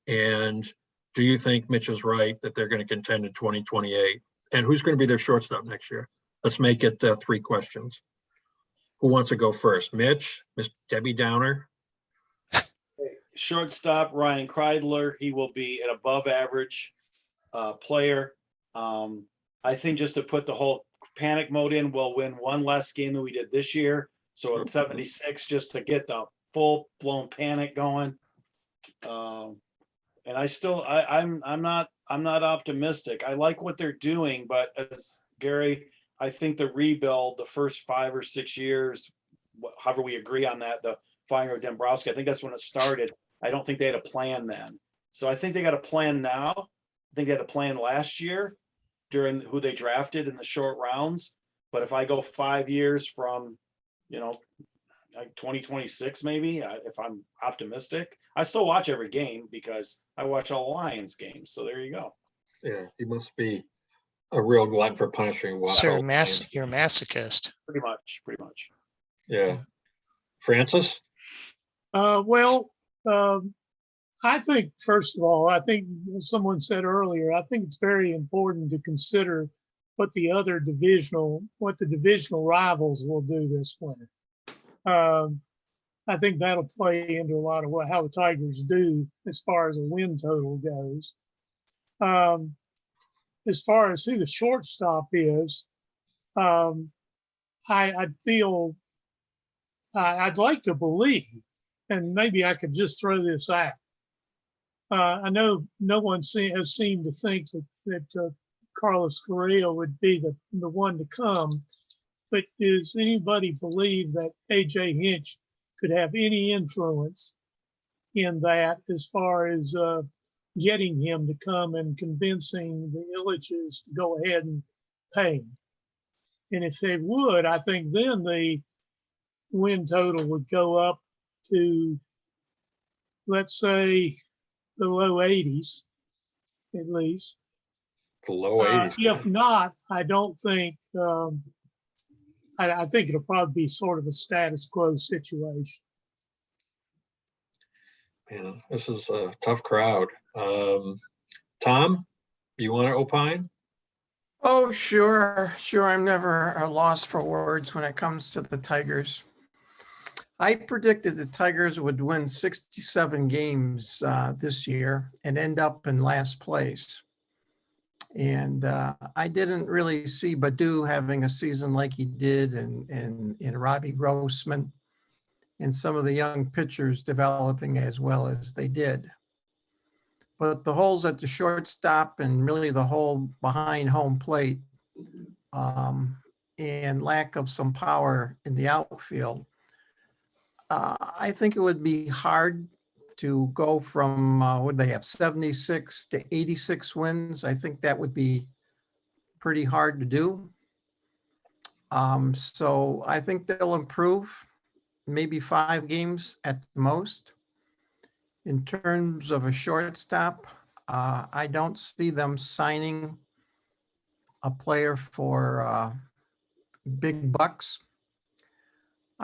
And do you think Mitch is right that they're going to contend in 2028? And who's going to be their shortstop next year? Let's make it 3 questions. Who wants to go first? Mitch, Miss Debbie Downer. Shortstop, Ryan Kreidler. He will be an above average player. I think just to put the whole panic mode in, we'll win one less game than we did this year. So at 76, just to get the full blown panic going. And I'm not optimistic. I like what they're doing, but as Gary, I think the rebuild, the first 5 or 6 years, however we agree on that, the firing of Dombrowski, I think that's when it started. I don't think they had a plan then. So I think they got a plan now. I think they had a plan last year during who they drafted in the short rounds. But if I go 5 years from, like 2026, maybe, if I'm optimistic, I still watch every game because I watch all Lions games. So there you go. Yeah, you must be a real glutton for punishing. So you're a masochist. Pretty much. Yeah. Francis? I think, first of all, I think someone said earlier, I think it's very important to consider what the divisional rivals will do this winter. I think that'll play into a lot of how the Tigers do as far as a win total goes. As far as who the shortstop is, I feel I'd like to believe, and maybe I could just throw this out. I know no one has seemed to think that Carlos Correa would be the one to come, but does anybody believe that A.J. Hinch could have any influence in that as far as getting him to come and convincing the Illiches to go ahead and pay him? And if they would, I think then the win total would go up to, let's say, the low 80s, at least. The low 80s. If not, I don't think, I think it'll probably be sort of a status quo situation. Man, this is a tough crowd. Tom, you want to opine? Oh, sure. I'm never a loss for words when it comes to the Tigers. I predicted the Tigers would win 67 games this year and end up in last place. And I didn't really see Baду having a season like he did and Robbie Grossman and some of the young pitchers developing as well as they did. But the holes at the shortstop and really the hole behind home plate and lack of some power in the outfield, I think it would be hard to go from, what do they have, 76 to 86 wins. I think that would be pretty hard to do. So I think they'll improve, maybe 5 games at the most. In terms of a shortstop, I don't see them signing a player for big bucks.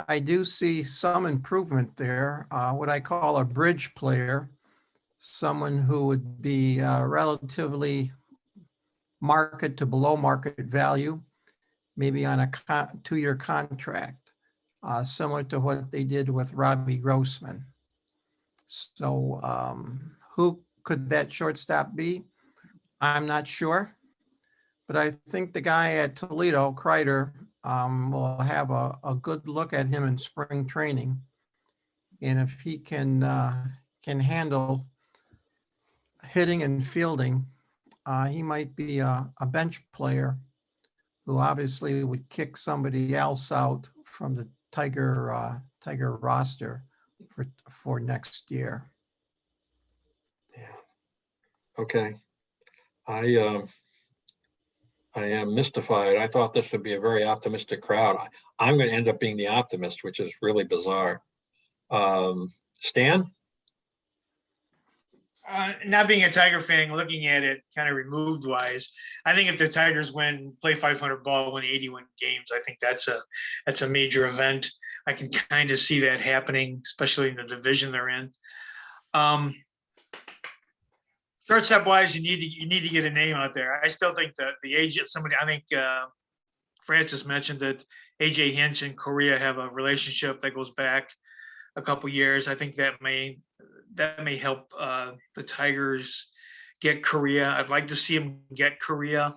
I do see some improvement there, what I call a bridge player, someone who would be relatively market to below market value, maybe on a 2-year contract, similar to what they did with Robbie Grossman. So who could that shortstop be? I'm not sure, but I think the guy at Toledo, Kreider, will have a good look at him in spring training. And if he can handle hitting and fielding, he might be a bench player who obviously would kick somebody else out from the Tiger roster for next year. Okay. I am mystified. I thought this would be a very optimistic crowd. I'm going to end up being the optimist, which is really bizarre. Stan? Not being a Tiger fan, looking at it kind of removed wise, I think if the Tigers play 500 ball, win 81 games, I think that's a major event. I can kind of see that happening, especially in the division they're in. Shortstop wise, you need to get a name out there. I still think that the age of somebody. I think Francis mentioned that AJ Hinch and Korea have a relationship that goes back a couple years. I think that may help the Tigers get Korea. I'd like to see them get Korea,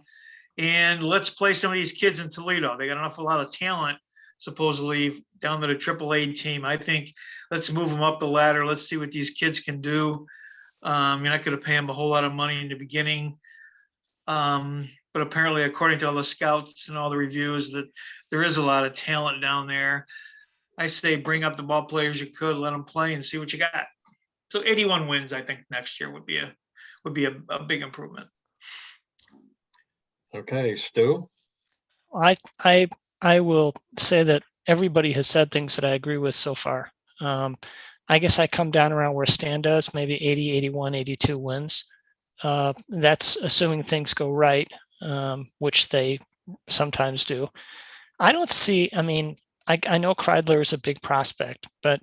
and let's play some of these kids in Toledo. They got a lot of talent supposedly down to the AAA team. I think let's move them up the ladder. Let's see what these kids can do. You're not going to pay them a whole lot of money in the beginning. But apparently, according to all the scouts and all the reviews, that there is a lot of talent down there. I say bring up the ball players you could, let them play and see what you got. So 81 wins, I think next year would be a big improvement. Okay, Stu? I will say that everybody has said things that I agree with so far. I guess I come down around where Stan does, maybe 80, 81, 82 wins. That's assuming things go right, which they sometimes do. I don't see, I mean, I know Kreidler is a big prospect, but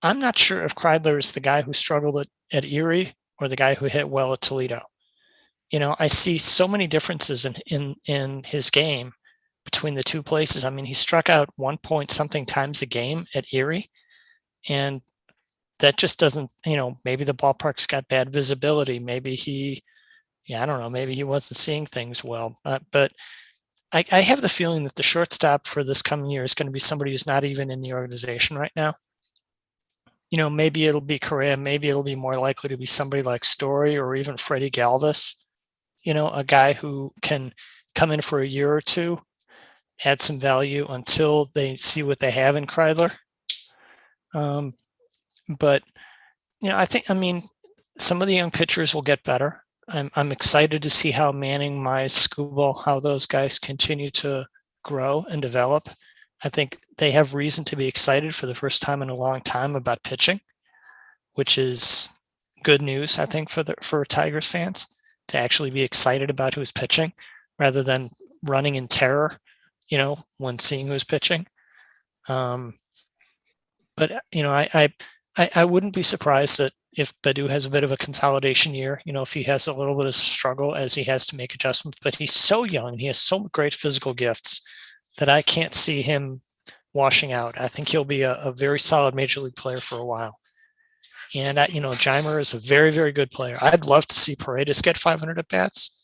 I'm not sure if Kreidler is the guy who struggled at Erie or the guy who hit well at Toledo. You know, I see so many differences in his game between the two places. I mean, he struck out 1 point something times a game at Erie, and that just doesn't, you know, maybe the ballpark's got bad visibility. Maybe I don't know, maybe he wasn't seeing things well. But I have the feeling that the shortstop for this coming year is going to be somebody who's not even in the organization right now. You know, maybe it'll be Correa, maybe it'll be more likely to be somebody like Story or even Freddie Galvis, you know, a guy who can come in for a year or two, add some value until they see what they have in Kreidler. But, you know, I mean, some of the young pitchers will get better. I'm excited to see how Manning, Mize, Skubal, how those guys continue to grow and develop. I think they have reason to be excited for the first time in a long time about pitching, which is good news, I think, for Tigers fans to actually be excited about who's pitching rather than running in terror, you know, when seeing who's pitching. But, you know, I wouldn't be surprised that if Baddoo has a bit of a consolidation year, you know, if he has a little bit of struggle as he has to make adjustments, but he's so young and he has so great physical gifts that I can't see him washing out. I think he'll be a very solid major league player for a while. And, you know, Jeimer is a very, very good player. I'd love to see Paredes get 500 at bats.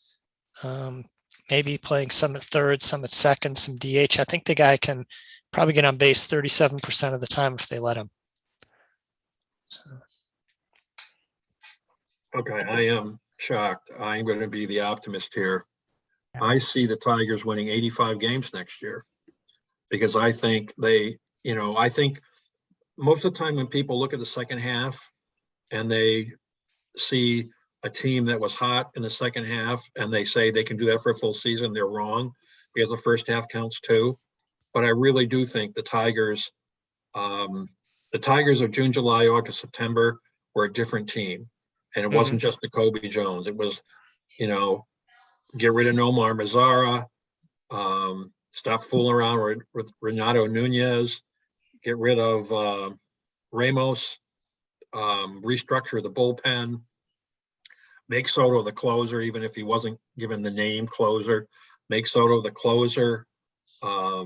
Maybe playing some at third, some at second, some DH. I think the guy can probably get on base 37% of the time if they let him. So. Okay, I am shocked. I'm going to be the optimist here. I see the Tigers winning 85 games next year because I think I think most of the time when people look at the second half and they see a team that was hot in the second half and they say they can do that for a full season, they're wrong because the first half counts too. But I really do think the Tigers of June, July, August, September were a different team. And it wasn't just the Kobe Jones. It was, you know, get rid of Nomar Mazara, stop fooling around with Renato Nunez, get rid of Ramos, restructure the bullpen, make Soto the closer, even if he wasn't given the name closer, make Soto the closer. I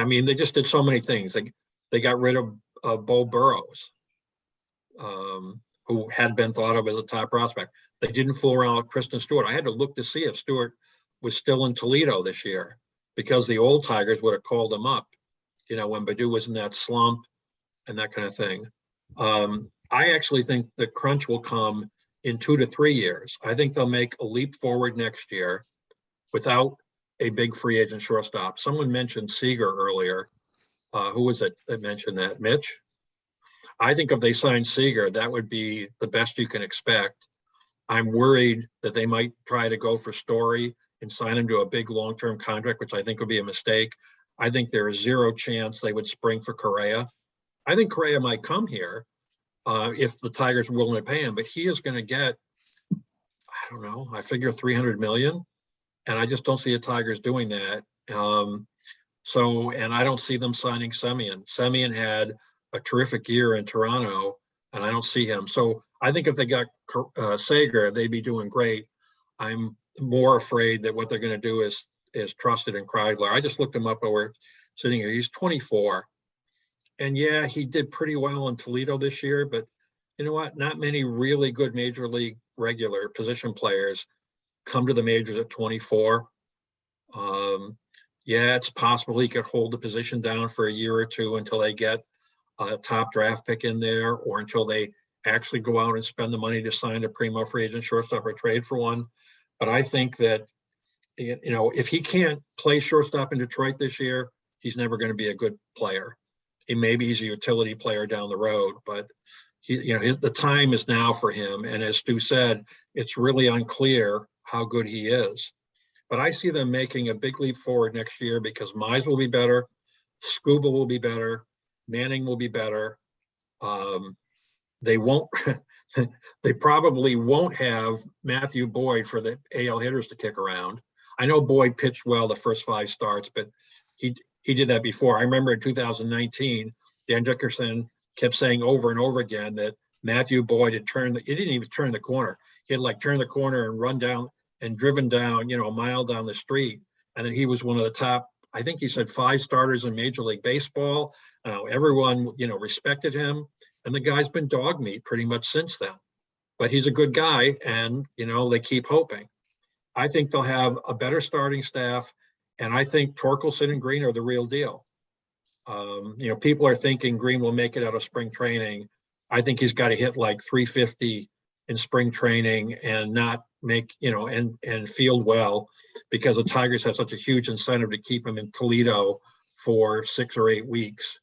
mean, they just did so many things. They got rid of Bo Burrows. Who had been thought of as a top prospect. They didn't fool around with Kristen Stewart. I had to look to see if Stewart was still in Toledo this year because the old Tigers would have called him up, you know, when Baddoo was in that slump and that kind of thing. I actually think the crunch will come in 2 to 3 years. I think they'll make a leap forward next year without a big free agent shortstop. Someone mentioned Seager earlier. Who was it that mentioned that? Mitch? I think if they sign Seager, that would be the best you can expect. I'm worried that they might try to go for Story and sign him to a big long-term contract, which I think would be a mistake. I think there is zero chance they would spring for Correa. I think Correa might come here if the Tigers are willing to pay him, but he is going to get, I don't know, I figure 300 million, and I just don't see the Tigers doing that. And I don't see them signing Semien. Semien had a terrific year in Toronto, and I don't see him. So I think if they got Sager, they'd be doing great. I'm more afraid that what they're going to do is trusted in Kreidler. I just looked him up while we're sitting here. He's 24. And yeah, he did pretty well in Toledo this year, but you know what? Not many really good major league regular position players come to the majors at 24. Yeah, it's possible he could hold the position down for a year or two until they get a top draft pick in there, or until they actually go out and spend the money to sign a primo free agent shortstop or trade for one. But I think that, you know, if he can't play shortstop in Detroit this year, he's never going to be a good player. And maybe he's a utility player down the road, but he, you know, the time is now for him. And as Stu said, it's really unclear how good he is. But I see them making a big leap forward next year because Mize will be better, Scuba will be better, Manning will be better. They won't. They probably won't have Matthew Boyd for the AL hitters to kick around. I know Boyd pitched well the first 5 starts, but he did that before. I remember in 2019, Dan Dickerson kept saying over and over again that Matthew Boyd had he didn't even turn the corner. He had like turned the corner and run down and driven down, you know, a mile down the street. And then he was one of the top, I think he said 5 starters in Major League Baseball. Everyone, you know, respected him. And the guy's been dog meat pretty much since then. But he's a good guy, and, you know, they keep hoping. I think they'll have a better starting staff, and I think Torkelson and Green are the real deal. You know, people are thinking Green will make it out of spring training. I think he's got to hit like 350 in spring training and not make, you know, and field well, because the Tigers have such a huge incentive to keep him in Toledo for 6 or 8 weeks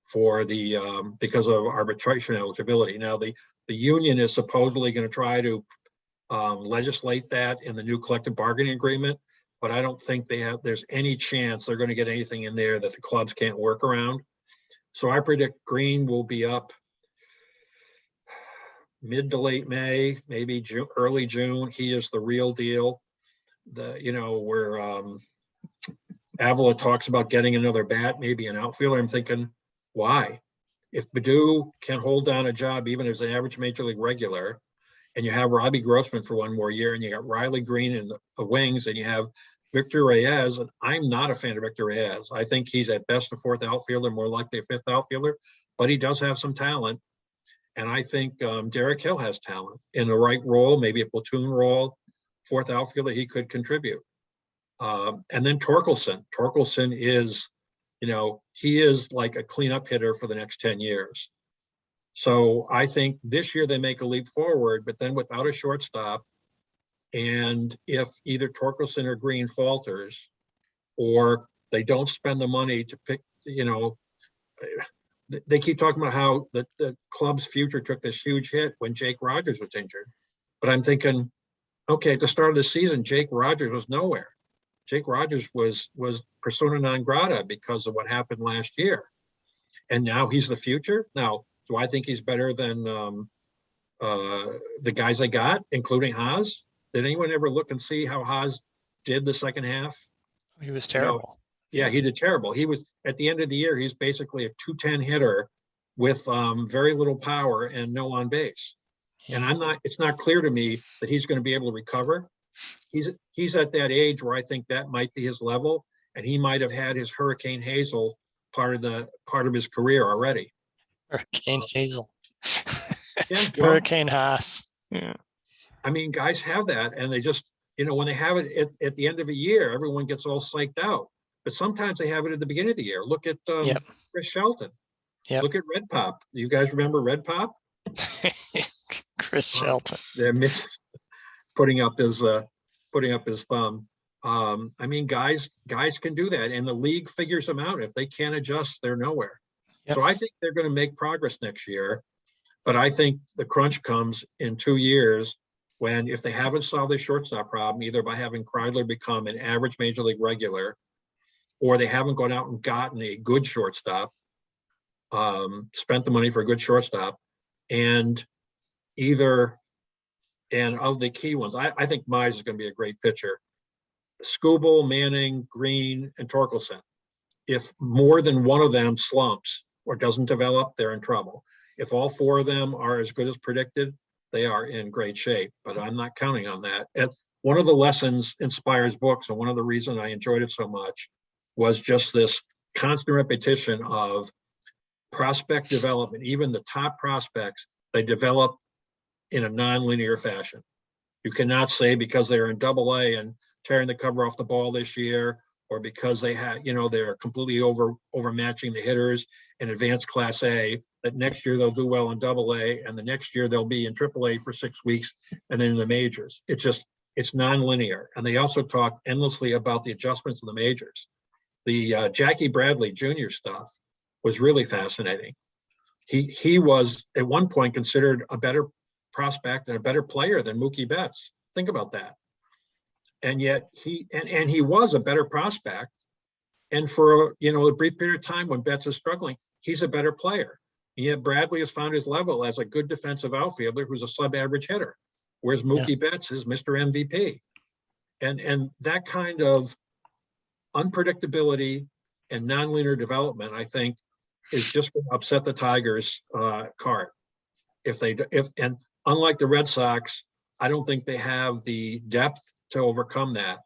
for the because of arbitration eligibility. Now the union is supposedly going to try to legislate that in the new collective bargaining agreement, but I don't think there's any chance they're going to get anything in there that the clubs can't work around. So I predict Green will be up mid to late May, maybe early June. He is the real deal. You know, where Avila talks about getting another bat, maybe an outfielder. I'm thinking, why? If Baddoo can hold down a job, even as an average major league regular, and you have Robbie Grossman for 1 more year, and you got Riley Green in the wings, and you have Victor Reyes, and I'm not a fan of Victor Reyes. I think he's at best a 4th outfielder, more likely a 5th outfielder, but he does have some talent. And I think Derek Hill has talent in the right role, maybe a platoon role, 4th outfielder, he could contribute. And then Torkelson. Torkelson is, you know, he is like a cleanup hitter for the next 10 years. So I think this year they make a leap forward, but then without a shortstop, and if either Torkelson or Green falters, or they don't spend the money to pick, you know, they keep talking about how the club's future took this huge hit when Jake Rogers was injured. But I'm thinking, okay, at the start of the season, Jake Rogers was nowhere. Jake Rogers was persona non grata because of what happened last year. And now he's the future. Now, do I think he's better than the guys I got, including Haas? Did anyone ever look and see how Haas did the second half? He was terrible. Yeah, he did terrible. He was, at the end of the year, he's basically a 210 hitter with very little power and no on base. And it's not clear to me that he's going to be able to recover. He's at that age where I think that might be his level, and he might have had his Hurricane Hazel part of his career already. Hurricane Hazel. Yeah, well, Hurricane Haas. Yeah. I mean, guys have that, and they just, you know, when they have it at the end of a year, everyone gets all psyched out. But sometimes they have it at the beginning of the year. Look at Chris Shelton. Yep. Look at Red Pop. You guys remember Red Pop? Chris Shelton. They're putting up his thumb. I mean, guys can do that, and the league figures them out. If they can't adjust, they're nowhere. Yep. So I think they're going to make progress next year, but I think the crunch comes in 2 years, when, if they haven't solved their shortstop problem, either by having Kreidler become an average major league regular, or they haven't gone out and gotten a good shortstop, spent the money for a good shortstop, and of the key ones, I think Mize is going to be a great pitcher. Skubal, Manning, Green, and Torkelson. If more than one of them slumps or doesn't develop, they're in trouble. If all four of them are as good as predicted, they are in great shape, but I'm not counting on that. One of the lessons in Speier's books, and one of the reasons I enjoyed it so much, was just this constant repetition of prospect development. Even the top prospects, they develop in a non-linear fashion. You cannot say because they're in AA and tearing the cover off the ball this year, or because they have, they're completely overmatching the hitters in advanced Class A, that next year they'll do well in AA, and the next year they'll be in AAA for 6 weeks and then in the majors. It's non-linear. And they also talk endlessly about the adjustments in the majors. The Jackie Bradley Jr. stuff was really fascinating. He was at one point considered a better prospect and a better player than Mookie Betts. Think about that. And yet he was a better prospect. And for a brief period of time when Betts is struggling, he's a better player. And yet Bradley has found his level as a good defensive outfielder who's a sub-average hitter, whereas Mookie Betts is Mr. MVP. And that kind of unpredictability and nonlinear development, I think, is just going to upset the Tigers' cart. And unlike the Red Sox, I don't think they have the depth to overcome that.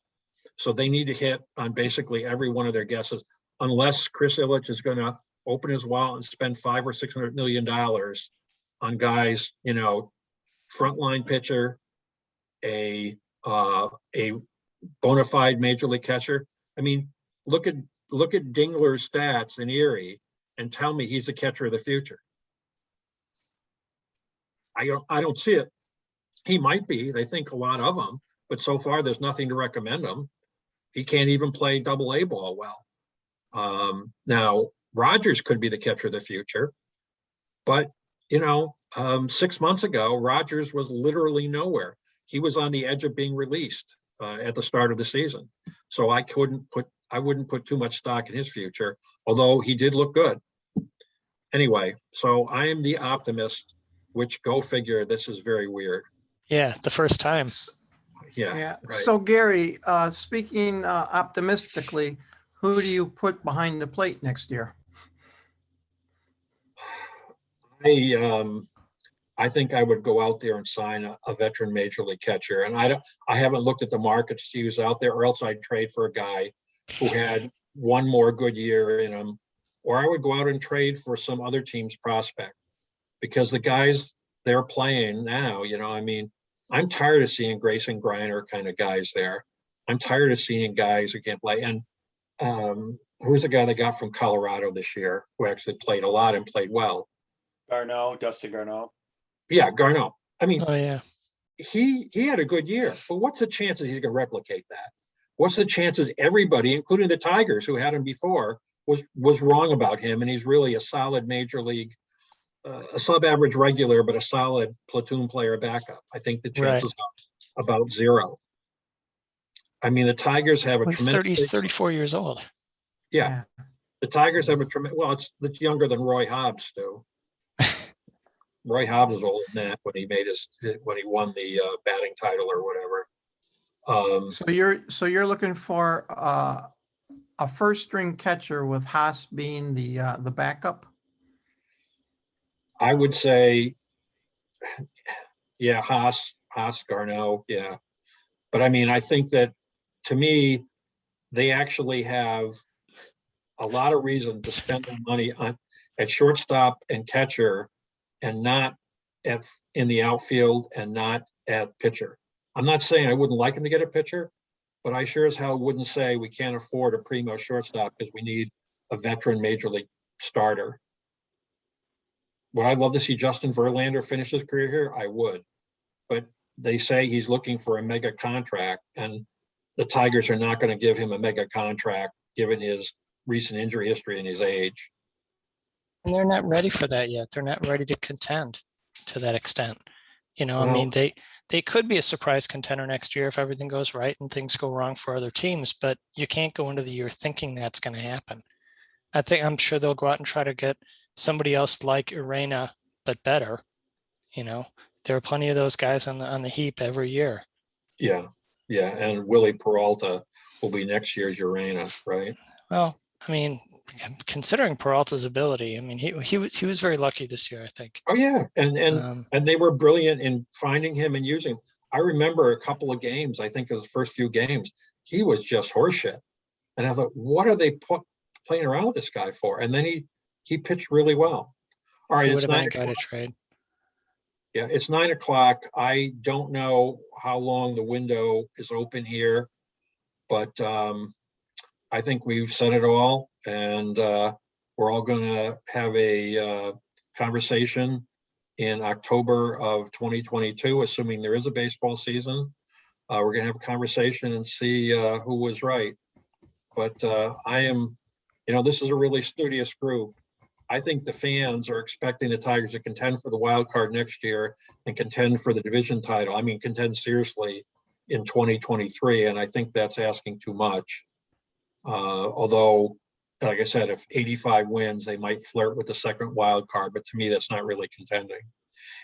So they need to hit on basically every one of their guesses, unless Chris Ilitch is going to open his wallet and spend $500 or $600 million on guys, frontline pitcher, a bona fide major league catcher. I mean, look at Dingler's stats in Erie and tell me he's the catcher of the future. I don't see it. He might be. They think a lot of him, but so far there's nothing to recommend him. He can't even play AA ball well. Now Rogers could be the catcher of the future, but 6 months ago Rogers was literally nowhere. He was on the edge of being released at the start of the season, so I wouldn't put too much stock in his future, although he did look good. Anyway, so I am the optimist, which, go figure, this is very weird. Yeah, the first time. Yeah. Right. So Gary, speaking optimistically, who do you put behind the plate next year? I think I would go out there and sign a veteran major league catcher, and I haven't looked at the market to see who's out there, or else I'd trade for a guy who had one more good year in him, or I would go out and trade for some other team's prospect, because the guys they're playing now, I'm tired of seeing Grayson Greiner kind of guys there. I'm tired of seeing guys who can't play. And who's the guy they got from Colorado this year who actually played a lot and played well? Dustin Garneau. Yeah, Garneau. I mean, Oh yeah. he had a good year, but what's the chances he's going to replicate that? What's the chances everybody, including the Tigers who had him before, was wrong about him, and he's really a solid major league, a sub-average regular, but a solid platoon player backup? I think the chances are about zero. I mean, the Tigers have a tremendous. He's 34 years old. Yeah. The Tigers have a tremendous. Well, it's younger than Roy Hobbs, Stu. Roy Hobbs was older than that when he won the batting title or whatever. So you're looking for a first string catcher with Haas being the backup? I would say, yeah, Haas, Garneau, yeah. But I mean, I think that, to me, they actually have a lot of reason to spend their money at shortstop and catcher, and not in the outfield, and not at pitcher. I'm not saying I wouldn't like him to get a pitcher, but I sure as hell wouldn't say we can't afford a primo shortstop because we need a veteran major league starter. Would I love to see Justin Verlander finish his career here? I would. But they say he's looking for a mega contract, and the Tigers are not going to give him a mega contract given his recent injury history and his age. And they're not ready for that yet. They're not ready to contend to that extent. You know, I mean, they could be a surprise contender next year if everything goes right and things go wrong for other teams, but you can't go into the year thinking that's going to happen. I'm sure they'll go out and try to get somebody else like Urena, but better. You know, there are plenty of those guys on the heap every year. Yeah, yeah, and Willie Peralta will be next year's Urena, right? Well, I mean, considering Peralta's ability, I mean, he was very lucky this year, I think. Oh yeah, and they were brilliant in finding him and using him. I remember a couple of games. I think it was the first few games. He was just horseshit, and I thought, what are they playing around with this guy for? And then he pitched really well. All right, He would it's have been a 9 guy to o'clock. trade. Yeah, it's 9 o'clock. I don't know how long the window is open here, but I think we've said it all, and we're all going to have a conversation in October of 2022, assuming there is a baseball season. We're going to have a conversation and see who was right. But this is a really studious group. I think the fans are expecting the Tigers to contend for the wild card next year and contend for the division title. I mean, contend seriously in 2023, and I think that's asking too much. Although, like I said, if 85 wins, they might flirt with the second wild card, but to me, that's not really contending.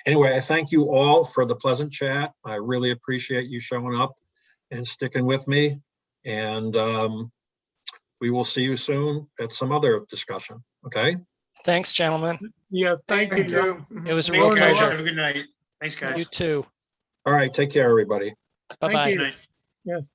Anyway, I thank you all for the pleasant chat. I really appreciate you showing up and sticking with me. And we will see you soon at some other discussion. Okay? Thanks, gentlemen. Yeah, thank Thank you. you. It was a Thanks, real guys. Have pleasure. a good night. Thanks, guys. You too. All right. Take care, everybody. Bye-bye. you. Good night. Yes.